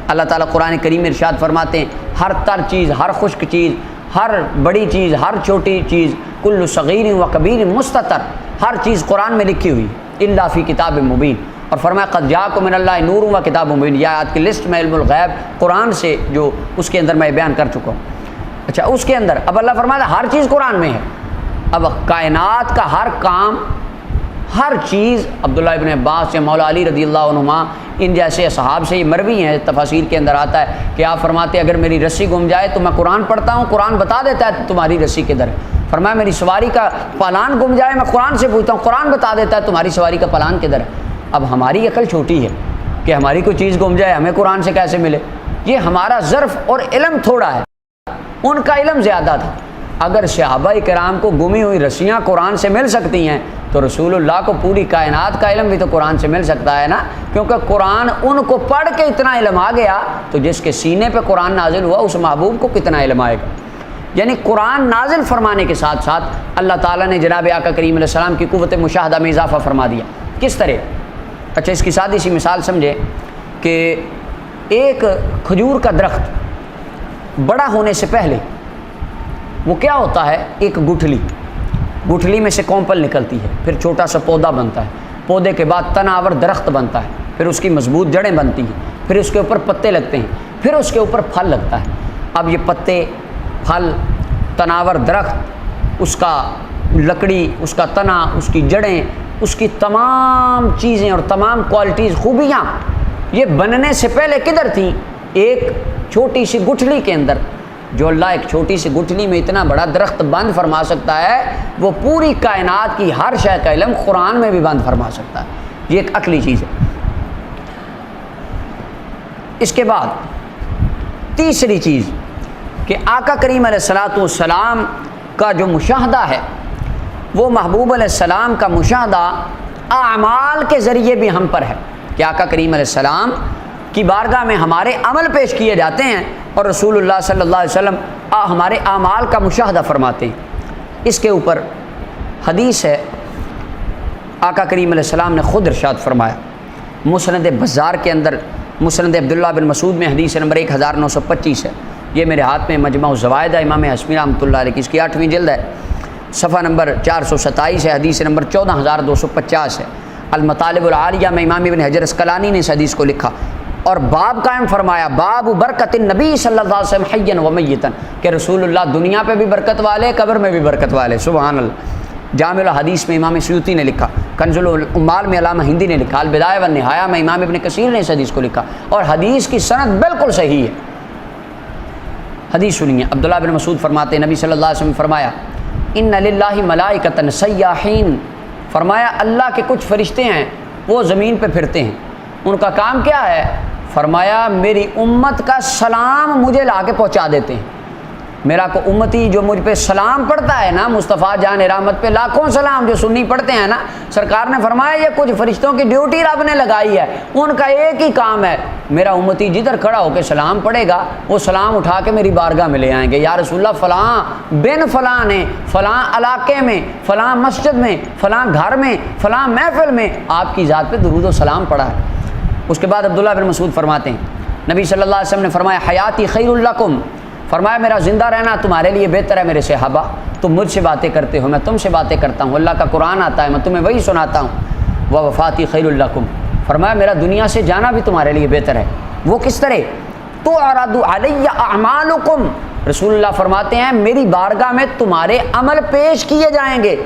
اللہ تعالیٰ قرآن کریم میں ارشاد فرماتے ہیں ہر تر چیز، ہر خشک چیز، ہر بڑی چیز، ہر چھوٹی چیز، کل صغیر و کبیر مستتر، ہر چیز قرآن میں لکھی ہوئی، الا فی کتاب مبین۔ اور فرمایا قد جاءکم من اللہ نور و کتاب مبین، یہ آیات کی لسٹ میں علم الغیب قرآن سے جو اس کے اندر میں بیان کر چکا ہوں۔ اچھا اس کے اندر اب اللہ فرماتا ہے ہر چیز قرآن میں ہے۔ اب کائنات کا ہر کام، ہر چیز، عبداللہ ابن عباس یا مولا علی رضی اللہ عنہما ان جیسے اصحاب سے یہ مروی ہیں، تفاسیر کے اندر آتا ہے کہ آپ فرماتے ہیں اگر میری رسی گم جائے تو میں قرآن پڑھتا ہوں، قرآن بتا دیتا ہے تمہاری رسی کدھر ہے۔ فرمایا میری سواری کا پالان گم جائے میں قرآن سے پوچھتا ہوں، قرآن بتا دیتا ہے تمہاری سواری کا پالان کدھر ہے۔ اب ہماری عقل چھوٹی ہے کہ ہماری کوئی چیز گم جائے ہمیں قرآن سے کیسے ملے؟ یہ ہمارا ظرف اور علم تھوڑا ہے، ان کا علم زیادہ تھا۔ اگر صحابہ کرام کو گمی ہوئی رسیاں قرآن سے مل سکتی ہیں تو رسول اللہ کو پوری کائنات کا علم بھی تو قرآن سے مل سکتا ہے نا، کیونکہ قرآن ان کو پڑھ کے اتنا علم آ گیا تو جس کے سینے پہ قرآن نازل ہوا اس محبوب کو کتنا علم آئے گا۔ یعنی قرآن نازل فرمانے کے ساتھ ساتھ اللہ تعالیٰ نے جناب آقا کریم علیہ السلام کی قوت مشاہدہ میں اضافہ فرما دیا۔ کس طرح؟ اچھا اس کی سادی سی مثال سمجھے کہ ایک کھجور کا درخت بڑا ہونے سے پہلے وہ کیا ہوتا ہے، ایک گٹھلی میں سے کونپل نکلتی ہے، پھر چھوٹا سا پودا بنتا ہے، پودے کے بعد تناور درخت بنتا ہے، پھر اس کی مضبوط جڑیں بنتی ہیں، پھر اس کے اوپر پتے لگتے ہیں، پھر اس کے اوپر پھل لگتا ہے۔ اب یہ پتے، پھل، تناور درخت، اس کا لکڑی، اس کا تنا، اس کی جڑیں، اس کی تمام چیزیں اور تمام کوالٹیز، خوبیاں یہ بننے سے پہلے کدھر تھیں؟ ایک چھوٹی سی گٹھلی کے اندر۔ جو اللہ ایک چھوٹی سی گٹھلی میں اتنا بڑا درخت بند فرما سکتا ہے، وہ پوری کائنات کی ہر شے کا علم قرآن میں بھی بند فرما سکتا ہے۔ یہ ایک عقلی چیز ہے۔ اس کے بعد تیسری چیز کہ آقا کریم علیہ الصلاۃ والسلام کا جو مشاہدہ ہے وہ محبوب علیہ السلام کا مشاہدہ اعمال کے ذریعے بھی ہم پر ہے، کہ آقا کریم علیہ السلام کی بارگاہ میں ہمارے عمل پیش کیے جاتے ہیں اور رسول اللہ صلی اللہ علیہ وسلم ہمارے اعمال کا مشاہدہ فرماتے ہیں۔ اس کے اوپر حدیث ہے، آقا کریم علیہ السلام نے خود ارشاد فرمایا، مسند بزار کے اندر مسند عبداللہ بن مسعود میں حدیث نمبر 1925 ہے۔ یہ میرے ہاتھ میں مجمع الزوائد ہے، امام حشمی رحمۃ اللہ علیہ کی، اس کی 8ویں جلد ہے، صفحہ نمبر 427 ہے، حدیث نمبر 14250 ہے۔ المطالب العالیہ میں امام ابن حجر اسقلانی نے اس حدیث کو لکھا اور باب قائم فرمایا، باب برکت النبی صلی اللہ علیہ وسلم حیا و میتا، کہ رسول اللہ دنیا پہ بھی برکت والے، قبر میں بھی برکت والے، سبحان اللہ۔ جامع الحدیث میں امام سیوطی نے لکھا، کنز العمال میں علامہ ہندی نے لکھا، البدایہ والنہایہ میں امام ابن کثیر نے اس حدیث کو لکھا، اور حدیث کی سند بالکل صحیح ہے۔ حدیث سنیے، عبداللہ بن مسعود فرماتے ہیں نبی صلی اللہ علیہ وسلم نے فرمایا، ان للہ ملائکۃ سیاحین، فرمایا اللہ کے کچھ فرشتے ہیں وہ زمین پہ پھرتے ہیں، ان کا کام کیا ہے؟ فرمایا میری امت کا سلام مجھے لا کے پہنچا دیتے ہیں۔ میرا کو امتی جو مجھ پہ سلام پڑھتا ہے نا، مصطفیٰ جان رحمت پہ لاکھوں سلام جو سنی پڑھتے ہیں نا، سرکار نے فرمایا یہ کچھ فرشتوں کی ڈیوٹی رب نے لگائی ہے، ان کا ایک ہی کام ہے، میرا امتی جدھر کھڑا ہو کے سلام پڑھے گا وہ سلام اٹھا کے میری بارگاہ میں لے آئیں گے، یا رسول اللہ فلاں بن فلاں نے فلاں علاقے میں، فلاں مسجد میں، فلاں گھر میں، فلاں محفل میں آپ کی ذات پہ درود و سلام پڑھا ہے۔ اس کے بعد عبداللہ بن مسعود فرماتے ہیں نبی صلی اللہ علیہ وسلم نے فرمایا، حیاتی خیر لکم، فرمایا میرا زندہ رہنا تمہارے لیے بہتر ہے میرے صحابہ، تم مجھ سے باتیں کرتے ہو، میں تم سے باتیں کرتا ہوں، اللہ کا قرآن آتا ہے میں تمہیں وہی سناتا ہوں، ووفاتی خیر لکم، فرمایا میرا دنیا سے جانا بھی تمہارے لیے بہتر ہے۔ وہ کس طرح؟ تعرض علی اعمالکم، رسول اللہ فرماتے ہیں میری بارگاہ میں تمہارے عمل پیش کیے جائیں گے،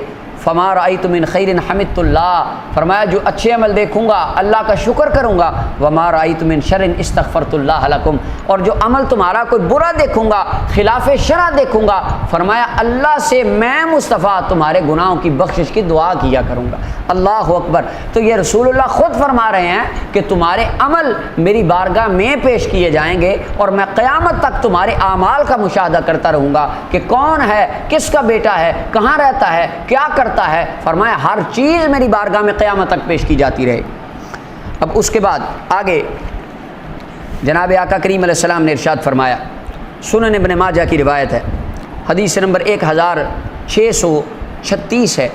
فما رأیت من خیر حمدت اللہ، فرمایا جو اچھے عمل دیکھوں گا اللہ کا شکر کروں گا، وما رأیت من شر استغفرت اللہ لکم، اور جو عمل تمہارا کوئی برا دیکھوں گا خلاف شرع دیکھوں گا، فرمایا اللہ سے میں مصطفیٰ تمہارے گناہوں کی بخشش کی دعا کیا کروں گا۔ اللہ اکبر۔ تو یہ رسول اللہ خود فرما رہے ہیں کہ تمہارے عمل میری بارگاہ میں پیش کیے جائیں گے اور میں قیامت تک تمہارے اعمال کا مشاہدہ کرتا رہوں گا کہ کون ہے، کس کا بیٹا ہے، کہاں رہتا ہے، کیا کرتا ہے، فرمایا ہر چیز میری بارگاہ میں قیامت تک پیش کی جاتی رہے۔ اب اس کے بعد آگے جناب آقا کریم علیہ السلام نے ارشاد فرمایا، سنن ابن ماجہ کی روایت ہے، حدیث نمبر 1636 ہے،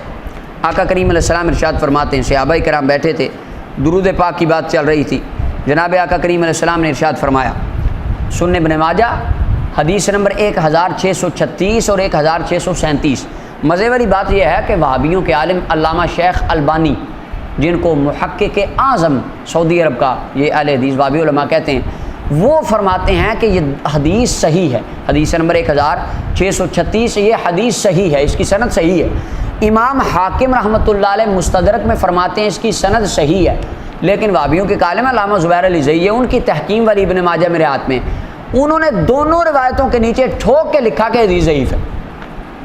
آقا کریم علیہ السلام ارشاد فرماتے ہیں، صحابہ کرام بیٹھے تھے، درود پاک کی بات چل رہی تھی، جناب آقا کریم علیہ السلام نے ارشاد فرمایا، سنن ابن ماجہ حدیث نمبر 1636 اور 1637۔ مزے والی بات یہ ہے کہ وہابیوں کے عالم علامہ شیخ البانی، جن کو محقق اعظم سعودی عرب کا یہ اہل حدیث وہابی علماء کہتے ہیں، وہ فرماتے ہیں کہ یہ حدیث صحیح ہے، حدیث نمبر 1636 یہ حدیث صحیح ہے، اس کی سند صحیح ہے۔ امام حاکم رحمۃ اللہ علیہ مستدرک میں فرماتے ہیں اس کی سند صحیح ہے، لیکن وہابیوں کے عالم علامہ زبیر علی زئی، ان کی تحکیم والی ابن ماجہ میرے ہاتھ میں، انہوں نے دونوں روایتوں کے نیچے ٹھوک کے لکھا کہ حدیث ضعیف ہے۔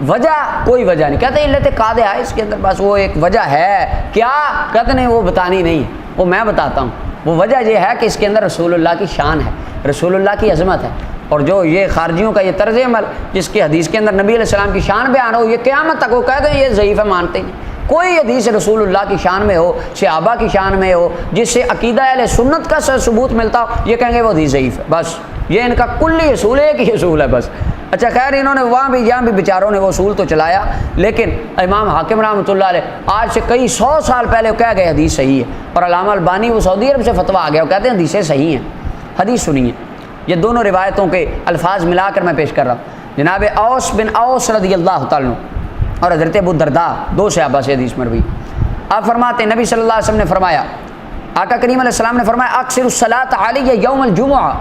وجہ کوئی وجہ نہیں، کہتے علت قادح ہے اس کے اندر، بس وہ ایک وجہ ہے، کیا کہتے نہیں وہ بتانی نہیں ہے، وہ میں بتاتا ہوں۔ وہ وجہ یہ ہے کہ اس کے اندر رسول اللہ کی شان ہے، رسول اللہ کی عظمت ہے، اور جو یہ خارجیوں کا یہ طرز عمل جس کی حدیث کے اندر نبی علیہ السلام کی شان بیان ہو، یہ قیامت تک وہ کہتے ہیں یہ ضعیف ہے، مانتے ہی نہیں۔ کوئی حدیث رسول اللہ کی شان میں ہو، صحابہ کی شان میں ہو، جس سے عقیدہ اہل سنت کا ثبوت ملتا ہو، یہ کہیں گے وہ حدیث ضعیف ہے، بس یہ ان کا کلی اصول ہے کہ اصول ہے بس۔ اچھا خیر، انہوں نے وہاں بھی یہاں بھی بیچاروں نے وہ اصول تو چلایا، لیکن امام حاکم رحمۃ اللہ علیہ آج سے کئی 100 سال پہلے وہ کہہ گئے حدیث صحیح ہے، اور علامہ البانی وہ سعودی عرب سے فتویٰ آ گیا، وہ کہتے ہیں حدیثیں صحیح ہیں۔ حدیث سنیے، یہ دونوں روایتوں کے الفاظ ملا کر میں پیش کر رہا ہوں۔ جناب اوس بن اوس رضی اللہ تعالیٰ عنہ اور حضرت ابو الدرداء، دو صحابہ سے حدیث مروی، آپ فرماتے ہیں نبی صلی اللہ علیہ وسلم نے فرمایا، آقا کریم علیہ السلام نے فرمایا، اکثر الصلاۃ علی یوم الجمعہ،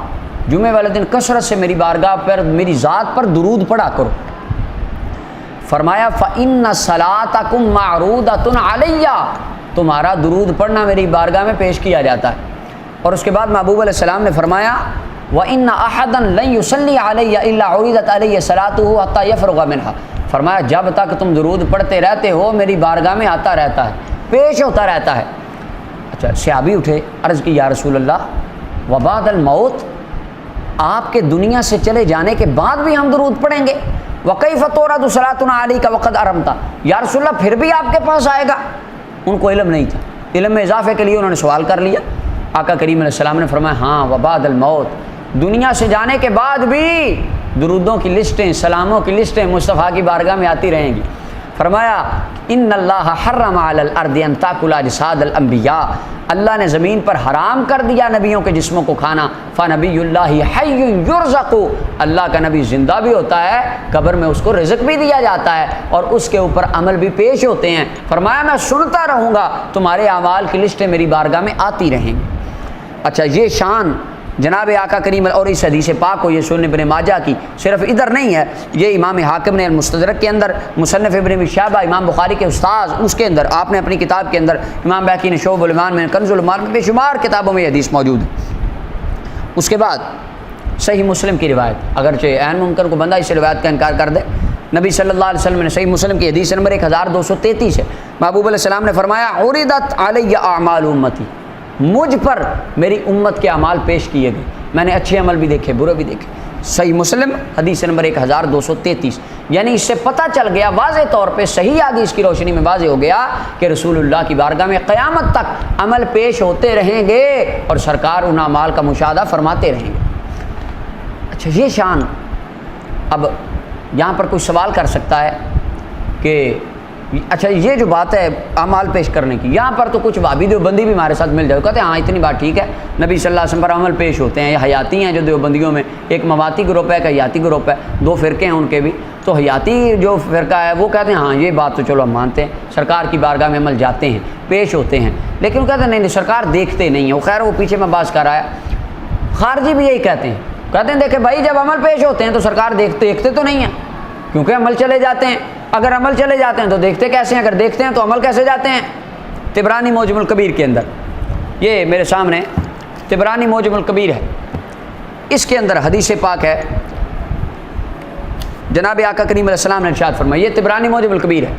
جمعے والے دن کثرت سے میری بارگاہ پر میری ذات پر درود پڑھا کرو۔ فرمایا فإن صلاتکم معروضۃ علی، تمہارا درود پڑھنا میری بارگاہ میں پیش کیا جاتا ہے۔ اور اس کے بعد محبوب علیہ السلام نے فرمایا وإن أحدا لن يصلي علي إلا عرضت علي صلاته حتى يفرغ منها، فرمایا جب تک تم درود پڑھتے رہتے ہو میری بارگاہ میں آتا رہتا ہے، پیش ہوتا رہتا ہے۔ اچھا صحابی اٹھے، عرض کی یا رسول اللہ وبعد الموت، آپ کے دنیا سے چلے جانے کے بعد بھی ہم درود پڑھیں گے؟ وَكَيْفَ تُرَدُ صَلَاتُنَا عَلَيْكَ وَقَدْ أَرَمْتَ، یا رسول اللہ پھر بھی آپ کے پاس آئے گا؟ ان کو علم نہیں تھا، علم میں اضافے کے لیے انہوں نے سوال کر لیا۔ آقا کریم علیہ السلام نے فرمایا ہاں وبعد الموت، دنیا سے جانے کے بعد بھی درودوں کی لسٹیں، سلاموں کی لسٹیں مصطفیٰ کی بارگاہ میں آتی رہیں گی۔ فرمایا ان اللہ حرم علی الارض ان تاکل اجساد الانبیاء، اللہ نے زمین پر حرام کر دیا نبیوں کے جسموں کو کھانا، فنبی اللہ حی یرزق، اللہ کا نبی زندہ بھی ہوتا ہے، قبر میں اس کو رزق بھی دیا جاتا ہے اور اس کے اوپر عمل بھی پیش ہوتے ہیں۔ فرمایا میں سنتا رہوں گا، تمہارے اعمال کی لسٹیں میری بارگاہ میں آتی رہیں گی۔ اچھا یہ شان جناب آقا کریم، اور اس حدیث پاک کو یہ سنن ابن ماجہ کی صرف ادھر نہیں ہے، یہ امام حاکم نے المستدرک کے اندر، مصنف ابن ابی شیبہ امام بخاری کے استاذ اس کے اندر، آپ نے اپنی کتاب کے اندر، امام بہقی نے شعب الایمان میں، کنز الایمان میں، بے شمار کتابوں میں یہ حدیث موجود ہے۔ اس کے بعد صحیح مسلم کی روایت، اگرچہ عین ممکن کو بندہ اس روایت کا انکار کر دے، نبی صلی اللہ علیہ وسلم نے صحیح مسلم کی حدیث نمبر 1233 ہے، محبوب علیہ السلام نے فرمایا عرضت علی اعمال امتی، مجھ پر میری امت کے اعمال پیش کیے گئے، میں نے اچھے عمل بھی دیکھے برے بھی دیکھے۔ صحیح مسلم حدیث نمبر 1233، یعنی اس سے پتہ چل گیا واضح طور پہ، صحیح حدیث کی روشنی میں واضح ہو گیا کہ رسول اللہ کی بارگاہ میں قیامت تک عمل پیش ہوتے رہیں گے اور سرکار ان اعمال کا مشاہدہ فرماتے رہیں گے۔ اچھا یہ شان، اب یہاں پر کوئی سوال کر سکتا ہے کہ اچھا یہ جو بات ہے اعمال پیش کرنے کی، یہاں پر تو کچھ وہابی دیوبندی بھی ہمارے ساتھ مل جائے، کہتے ہیں ہاں اتنی بات ٹھیک ہے، نبی صلی اللہ علیہ وسلم پر عمل پیش ہوتے ہیں. یہ حیاتی ہیں جو دیوبندیوں میں، ایک مواتی گروپ ہے ایک حیاتی گروپ ہے، دو فرقے ہیں ان کے بھی. تو حیاتی جو فرقہ ہے وہ کہتے ہیں ہاں یہ بات تو چلو ہم مانتے ہیں، سرکار کی بارگاہ میں عمل جاتے ہیں پیش ہوتے ہیں، لیکن وہ کہتے ہیں نہیں سرکار دیکھتے نہیں ہیں. وہ خیر وہ پیچھے میں بات کر رہا ہے. خارجی بھی یہی کہتے ہیں دیکھیں بھائی جب عمل پیش ہوتے ہیں تو سرکار دیکھتے تو نہیں ہیں، کیونکہ عمل چلے جاتے ہیں. اگر عمل چلے جاتے ہیں تو دیکھتے کیسے ہیں، اگر دیکھتے ہیں تو عمل کیسے جاتے ہیں. طبرانی معجم الکبیر کے اندر، یہ میرے سامنے طبرانی معجم الکبیر ہے، اس کے اندر حدیث پاک ہے. جناب آقا کریم علیہ السلام نے ارشاد فرمایا، یہ طبرانی معجم الکبیر ہے،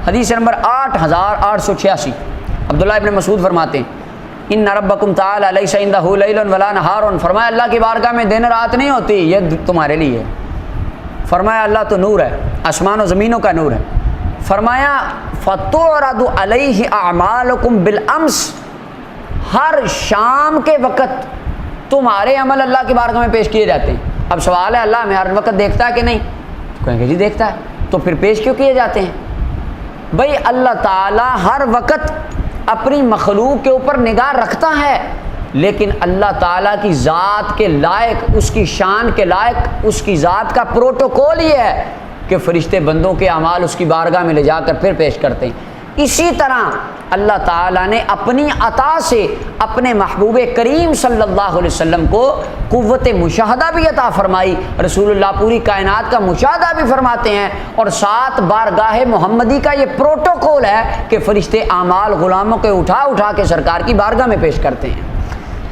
حدیث نمبر 8886. عبداللہ ابن مسعود فرماتے ہیں ان ربکم تعالی لیس عندہ لیل ولا نہار، فرمایا اللہ کی بارگاہ میں دن رات نہیں ہوتی، یہ تمہارے لیے ہے. فرمایا اللہ تو نور ہے، آسمان و زمینوں کا نور ہے. فرمایا فتعرض علیہ اعمالکم بالامس، ہر شام کے وقت تمہارے عمل اللہ کی بارگاہ میں پیش کیے جاتے ہیں. اب سوال ہے اللہ ہمیں ہر وقت دیکھتا ہے کہ نہیں؟ کہیں گے جی دیکھتا ہے، تو پھر پیش کیوں کیے جاتے ہیں؟ بھائی اللہ تعالیٰ ہر وقت اپنی مخلوق کے اوپر نگاہ رکھتا ہے، لیکن اللہ تعالیٰ کی ذات کے لائق، اس کی شان کے لائق، اس کی ذات کا پروٹوکول یہ ہے کہ فرشتے بندوں کے اعمال اس کی بارگاہ میں لے جا کر پھر پیش کرتے ہیں. اسی طرح اللہ تعالیٰ نے اپنی عطا سے اپنے محبوب کریم صلی اللہ علیہ وسلم کو قوت مشاہدہ بھی عطا فرمائی. رسول اللہ پوری کائنات کا مشاہدہ بھی فرماتے ہیں، اور ساتھ بارگاہ محمدی کا یہ پروٹوکول ہے کہ فرشتے اعمال غلاموں کے اٹھا کے سرکار کی بارگاہ میں پیش کرتے ہیں.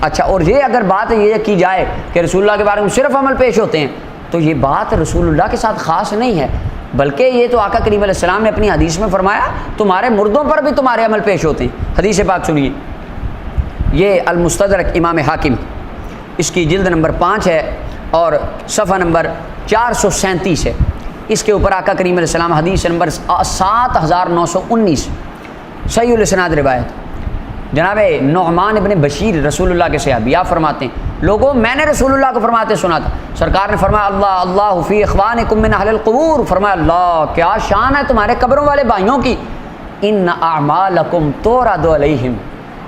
اچھا، اور یہ اگر بات یہ کی جائے کہ رسول اللہ کے بارے میں صرف عمل پیش ہوتے ہیں، تو یہ بات رسول اللہ کے ساتھ خاص نہیں ہے، بلکہ یہ تو آقا کریم علیہ السلام نے اپنی حدیث میں فرمایا تمہارے مردوں پر بھی تمہارے عمل پیش ہوتے ہیں. حدیث پاک سنیے، یہ المستدرک امام حاکم، اس کی جلد نمبر 5 ہے اور صفحہ نمبر 437 ہے. اس کے اوپر آقا کریم علیہ السلام حدیث نمبر 7919 صحیح الاسناد روایت، جناب نعمان ابن بشیر رسول اللہ کے صحابی، آپ فرماتے ہیں لوگوں میں نے رسول اللہ کو فرماتے سنا تھا. سرکار نے فرمایا اللہ اللہ فی اخوانکم من اہل القبور، فرمایا اللہ کیا شان ہے تمہارے قبروں والے بھائیوں کی. ان اعمالکم تورد علیہم.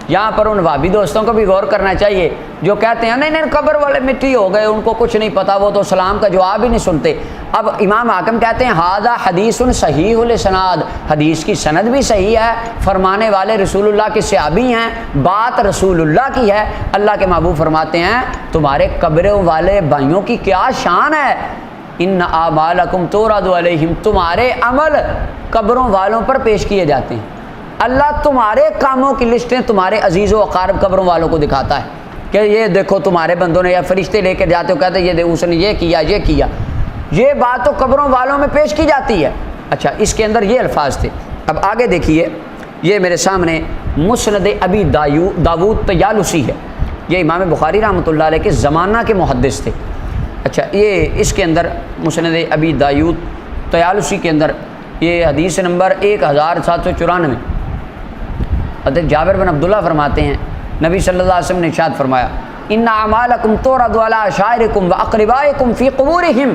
یہاں پر ان وابی دوستوں کو بھی غور کرنا چاہیے جو کہتے ہیں نہیں قبر والے مٹی ہو گئے، ان کو کچھ نہیں پتا، وہ تو سلام کا جواب ہی نہیں سنتے. اب امام حاکم کہتے ہیں ھذا حدیث صحیح الاسناد، حدیث کی سند بھی صحیح ہے، فرمانے والے رسول اللہ کے صحابی ہیں، بات رسول اللہ کی ہے. اللہ کے محبوب فرماتے ہیں تمہارے قبروں والے بھائیوں کی کیا شان ہے. ان اعمالکم تورد علیہم، تمہارے عمل قبروں والوں پر پیش کیے جاتے ہیں. اللہ تمہارے کاموں کی لسٹیں تمہارے عزیز و اقارب قبروں والوں کو دکھاتا ہے کہ یہ دیکھو تمہارے بندوں نے، یا فرشتے لے کے جاتے ہو کہتے ہیں یہ اس نے یہ کیا یہ کیا. یہ بات تو قبروں والوں میں پیش کی جاتی ہے. اچھا، اس کے اندر یہ الفاظ تھے. اب آگے دیکھیے، یہ میرے سامنے مسند ابی داود طیالسی ہے، یہ امام بخاری رحمۃ اللہ علیہ کے زمانہ کے محدث تھے. اچھا، یہ اس کے اندر مسند ابی داود طیالسی کے اندر یہ حدیث نمبر 1794. حضرت جابر بن عبداللہ فرماتے ہیں نبی صلی اللہ علیہ وسلم نے ارشاد فرمایا ان اعمالکم تورد علی عشائرکم واقربائکم فی قبورہم.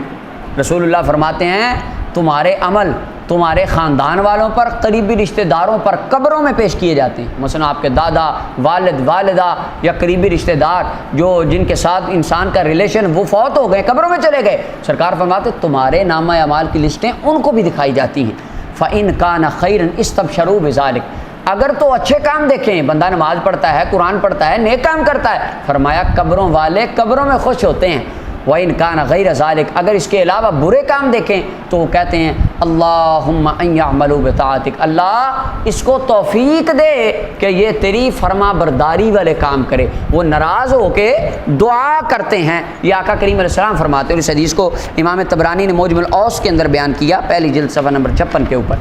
رسول اللہ فرماتے ہیں تمہارے عمل تمہارے خاندان والوں پر، قریبی رشتہ داروں پر قبروں میں پیش کیے جاتے ہیں. مثلا آپ کے دادا، والد، والدہ یا قریبی رشتہ دار جو جن کے ساتھ انسان کا ریلیشن وہ فوت ہو گئے، قبروں میں چلے گئے، سرکار فرماتے تمہارے نامہ اعمال کی لسٹیں ان کو بھی دکھائی جاتی ہیں. فَإِن كَانَ خَيْرًا اسْتَبْشَرُوا بِذَلِكَ. اگر تو اچھے کام دیکھیں، بندہ نماز پڑھتا ہے، قرآن پڑھتا ہے، نیک کام کرتا ہے، فرمایا قبروں والے قبروں میں خوش ہوتے ہیں. وَإِن كَانَ غَيْرَ ذَلِكَ. اگر اس کے علاوہ برے کام دیکھیں تو وہ کہتے ہیں اللہم ان یعملوا بطاعتک، اللہ اس کو توفیق دے کہ یہ تیری فرما برداری والے کام کرے. وہ ناراض ہو کے دعا کرتے ہیں. یہ آقا کریم علیہ السلام فرماتے ہیں. اس حدیث کو امام طبرانی نے معجم الاوسط کے اندر بیان کیا، پہلی جلد صفحہ نمبر 56 کے اوپر.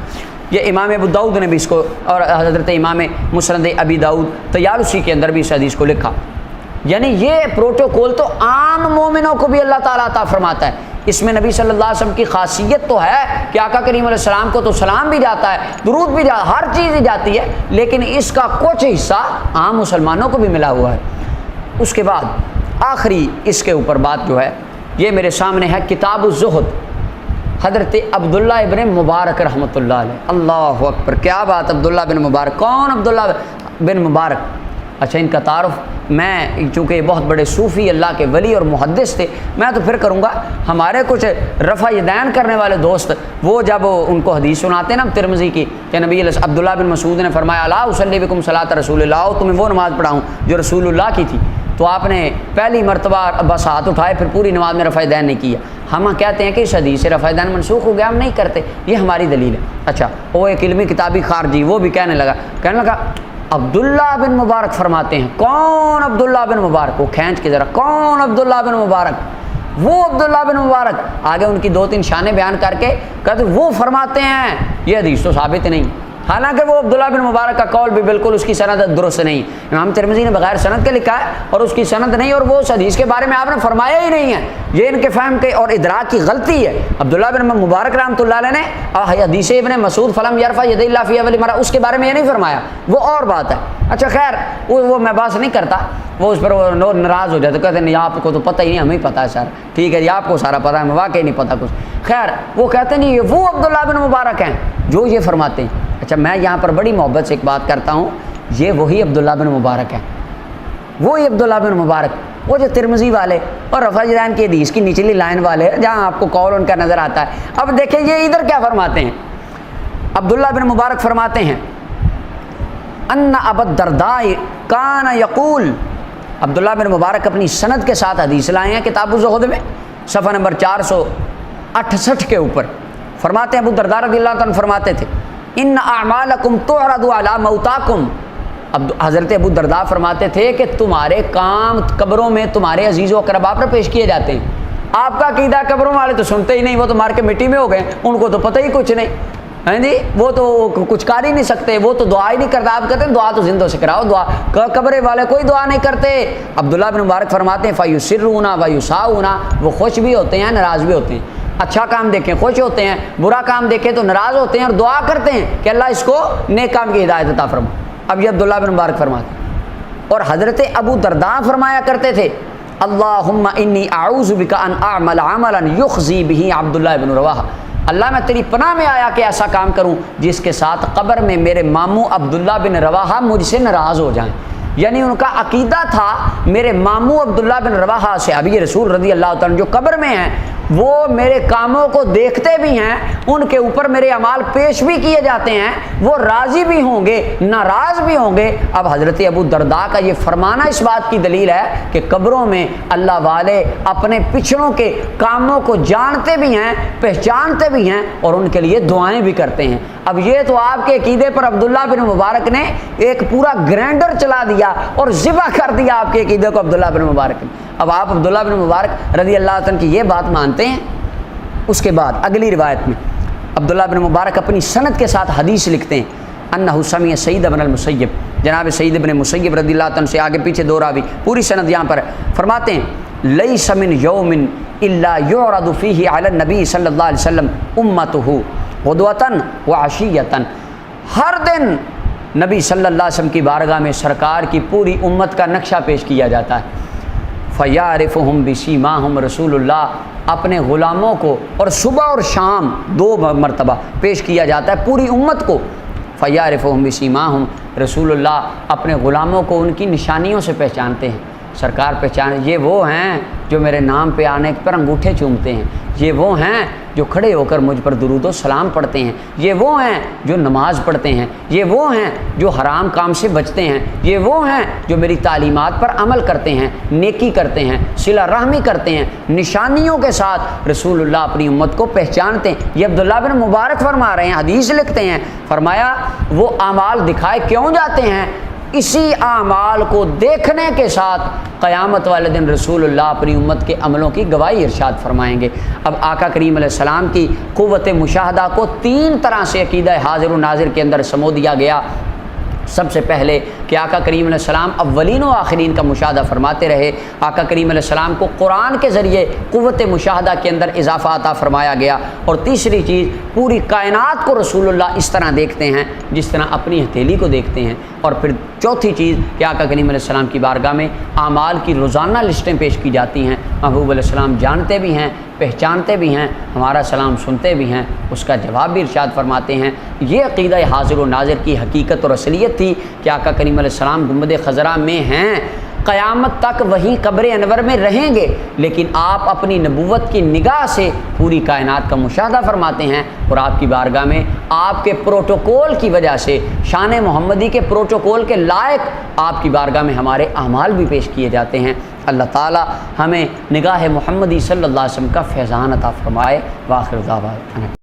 یہ امام ابو داؤد نے بھی اس کو، اور حضرت امام مسند ابی داؤد طیالسی کے اندر بھی اس حدیث کو لکھا. یعنی یہ پروٹوکول تو عام مومنوں کو بھی اللہ تعالیٰ عطا فرماتا ہے. اس میں نبی صلی اللہ علیہ وسلم کی خاصیت تو ہے کہ آقا کریم علیہ السلام کو تو سلام بھی جاتا ہے، درود بھی ہر چیز ہی جاتی ہے، لیکن اس کا کچھ حصہ عام مسلمانوں کو بھی ملا ہوا ہے. اس کے بعد آخری اس کے اوپر بات جو ہے یہ میرے سامنے ہے کتاب الزہد. حضرت عبداللہ ابن مبارک رحمۃ اللہ علیہ. اللہ اکبر، کیا بات. عبداللہ بن مبارک. کون عبداللہ بن مبارک؟ اچھا ان کا تعارف میں چونکہ یہ بہت بڑے صوفی اللہ کے ولی اور محدث تھے، میں تو پھر کروں گا. ہمارے کچھ رفع یدین کرنے والے دوست وہ جب ان کو حدیث سناتے ہیں نا ترمذی کی کہ نبی عبداللہ بن مسعود نے فرمایا الا اصلی بکم صلاۃ رسول اللہ، تمہیں وہ نماز پڑھاؤں جو رسول اللہ کی تھی، تو آپ نے پہلی مرتبہ بس ہاتھ اٹھائے، پھر پوری نماز میں رفع یدین نہیں کیا. ہم کہتے ہیں کہ اس حدیث سے رفع یدین منسوخ ہو گیا، ہم نہیں کرتے، یہ ہماری دلیل ہے. اچھا وہ ایک علمی کتابی خارجی وہ بھی کہنے لگا عبداللہ بن مبارک فرماتے ہیں. کون عبداللہ بن مبارک؟ وہ کھینچ کے ذرا کون عبداللہ بن مبارک؟ وہ عبداللہ بن مبارک. آگے ان کی 2-3 شانیں بیان کر کے کہتے وہ فرماتے ہیں. یہ حدیث تو ثابت نہیں، حالانکہ وہ عبداللہ بن مبارک کا قول بھی بالکل اس کی سند درست نہیں. امام ترمذی نے بغیر سند کے لکھا ہے اور اس کی سند نہیں، اور وہ اس حدیث کے بارے میں آپ نے فرمایا ہی نہیں ہے. یہ ان کے فہم کے اور ادراک کی غلطی ہے. عبداللہ بن مبارک رحمۃ اللہ علیہ نے حدیث ابن مسعود فلم یرفع یدی اللہ فی اول مرہ اس کے بارے میں یہ نہیں فرمایا، وہ اور بات ہے. اچھا خیر وہ میں بات نہیں کرتا، وہ اس پر وہ ناراض ہو جاتے، کہتے ہیں آپ کو تو پتہ ہی نہیں، ہمیں پتہ ہے سر. ٹھیک ہے جی آپ کو سارا پتہ ہے، ہمیں واقعی نہیں پتہ کچھ. خیر وہ کہتے نہیں یہ وہ عبداللہ بن مبارک ہیں جو یہ فرماتے ہیں. اچھا میں یہاں پر بڑی محبت سے ایک بات کرتا ہوں، یہ وہی عبداللہ بن مبارک ہیں، وہی عبداللہ بن مبارک، وہ جو ترمذی والے اور رفع یدین کی حدیث کی نچلی لائن والے جہاں آپ کو قول ان کا نظر آتا ہے. اب دیکھیں یہ ادھر کیا فرماتے ہیں. عبداللہ بن مبارک فرماتے ہیں ان ابا الدرداء کان یقول. عبداللہ بن مبارک اپنی سند کے ساتھ حدیث لائے ہیں کتاب الزہد میں صفحہ نمبر 468 کے اوپر. فرماتے ہیں ابو الدرداء رضی اللہ عنہ فرماتے تھے ان اعمالکم تعرض علی موتاکم. حضرت ابو الدرداء فرماتے تھے کہ تمہارے کام قبروں میں تمہارے عزیز و اقربا پر پیش کیے جاتے ہیں. آپ کا عقیدہ قبروں والے تو سنتے ہی نہیں، وہ تو مار کے مٹی میں ہو گئے، ان کو تو پتہ ہی کچھ نہیں ہے جی، وہ تو کچھ کر ہی نہیں سکتے، وہ تو دعا ہی نہیں کرتا. آپ کہتے ہیں دعا تو زندوں سے کراؤ، دعا قبر والے کوئی دعا نہیں کرتے. عبداللہ بن مبارک فرماتے ہیں فیسرون ویساؤون، وہ خوش بھی ہوتے ہیں ناراض بھی ہوتے ہیں. اچھا کام دیکھیں خوش ہوتے ہیں، برا کام دیکھیں تو ناراض ہوتے ہیں اور دعا کرتے ہیں کہ اللہ اس کو نیک کام کی ہدایت عطا فرما. اب یہ عبداللہ بن مبارک فرماتے ہیں. اور حضرت ابو الدرداء فرمایا کرتے تھے اللہم انی اعوذ بک ان اعمل عملا یخزی بہ عبداللہ بن رواحہ. اللہ میں تیری پناہ میں آیا کہ ایسا کام کروں جس کے ساتھ قبر میں میرے ماموں عبداللہ بن رواحہ مجھ سے ناراض ہو جائیں. یعنی ان کا عقیدہ تھا میرے ماموں عبداللہ بن رواحہ صحابی رسول رضی اللہ عنہ جو قبر میں ہیں وہ میرے کاموں کو دیکھتے بھی ہیں، ان کے اوپر میرے اعمال پیش بھی کیے جاتے ہیں، وہ راضی بھی ہوں گے ناراض بھی ہوں گے. اب حضرت ابو الدرداء کا یہ فرمانا اس بات کی دلیل ہے کہ قبروں میں اللہ والے اپنے پچھڑوں کے کاموں کو جانتے بھی ہیں، پہچانتے بھی ہیں اور ان کے لیے دعائیں بھی کرتے ہیں. اب یہ تو آپ کے عقیدے پر عبداللہ بن مبارک نے ایک پورا گرینڈر چلا دیا اور ذبح کر دیا آپ کے عقیدے کو عبداللہ بن مبارک نے. اب آپ عبداللہ بن مبارک رضی اللہ عنہ کی یہ بات مانتے ہیں. اس کے بعد اگلی روایت میں عبداللہ بن مبارک اپنی سند کے ساتھ حدیث لکھتے ہیں انہ سمع سعید بن المسیب، جناب سعید بن مسیب رضی اللہ عنہ سے آگے پیچھے 2 راوی، پوری سند یہاں پر فرماتے ہیں لیس من یوم الا یعرض فیہ علی النبی صلی اللہ علیہ وسلم امتہ غدوۃ وعشیۃ. ہر دن نبی صلی اللہ علیہ وسلم کی بارگاہ میں سرکار کی پوری امت کا نقشہ پیش کیا جاتا ہے. فیعرفہم بسیماہم، رسول اللہ اپنے غلاموں کو اور صبح اور شام 2 مرتبہ پیش کیا جاتا ہے پوری امت کو. فیعرفہم بسیماہم، رسول اللہ اپنے غلاموں کو ان کی نشانیوں سے پہچانتے ہیں. سرکار پہچانے یہ وہ ہیں جو میرے نام پہ آنے پر انگوٹھے چومتے ہیں، یہ وہ ہیں جو کھڑے ہو کر مجھ پر درود و سلام پڑھتے ہیں، یہ وہ ہیں جو نماز پڑھتے ہیں، یہ وہ ہیں جو حرام کام سے بچتے ہیں، یہ وہ ہیں جو میری تعلیمات پر عمل کرتے ہیں، نیکی کرتے ہیں، صلہ رحمی کرتے ہیں. نشانیوں کے ساتھ رسول اللہ اپنی امت کو پہچانتے ہیں. یہ عبداللہ بن مبارک فرما رہے ہیں، حدیث لکھتے ہیں. فرمایا وہ اعمال دکھائے کیوں جاتے ہیں؟ اسی اعمال کو دیکھنے کے ساتھ قیامت والے دن رسول اللہ اپنی امت کے عملوں کی گواہی ارشاد فرمائیں گے. اب آقا کریم علیہ السلام کی قوت مشاہدہ کو 3 طرح سے عقیدہ حاضر و ناظر کے اندر سمو دیا گیا. سب سے پہلے کہ آقا کریم علیہ السلام اولین و آخرین کا مشاہدہ فرماتے رہے۔ آقا کریم علیہ السلام کو قرآن کے ذریعے قوت مشاہدہ کے اندر اضافہ عطا فرمایا گیا۔ اور تیسری چیز، پوری کائنات کو رسول اللہ اس طرح دیکھتے ہیں جس طرح اپنی ہتھیلی کو دیکھتے ہیں۔ اور پھر چوتھی چیز کہ آقا کریم علیہ السلام کی بارگاہ میں اعمال کی روزانہ لسٹیں پیش کی جاتی ہیں۔ محبوب علیہ السلام جانتے بھی ہیں، پہچانتے بھی ہیں، ہمارا سلام سنتے بھی ہیں، اس کا جواب بھی ارشاد فرماتے ہیں۔ یہ عقیدہ حاضر و ناظر کی حقیقت اور اصلیت تھی کہ آقا کریم علیہ السلام گنبد خضرا میں ہیں، قیامت تک وہیں قبر انور میں رہیں گے، لیکن آپ اپنی نبوت کی نگاہ سے پوری کائنات کا مشاہدہ فرماتے ہیں، اور آپ کی بارگاہ میں آپ کے پروٹوکول کی وجہ سے، شان محمدی کے پروٹوکول کے لائق آپ کی بارگاہ میں ہمارے اعمال بھی پیش کیے جاتے ہیں۔ اللہ تعالی ہمیں نگاہ محمدی صلی اللہ علیہ وسلم کا فیضان عطا فرمائے۔ وآخر دعوانا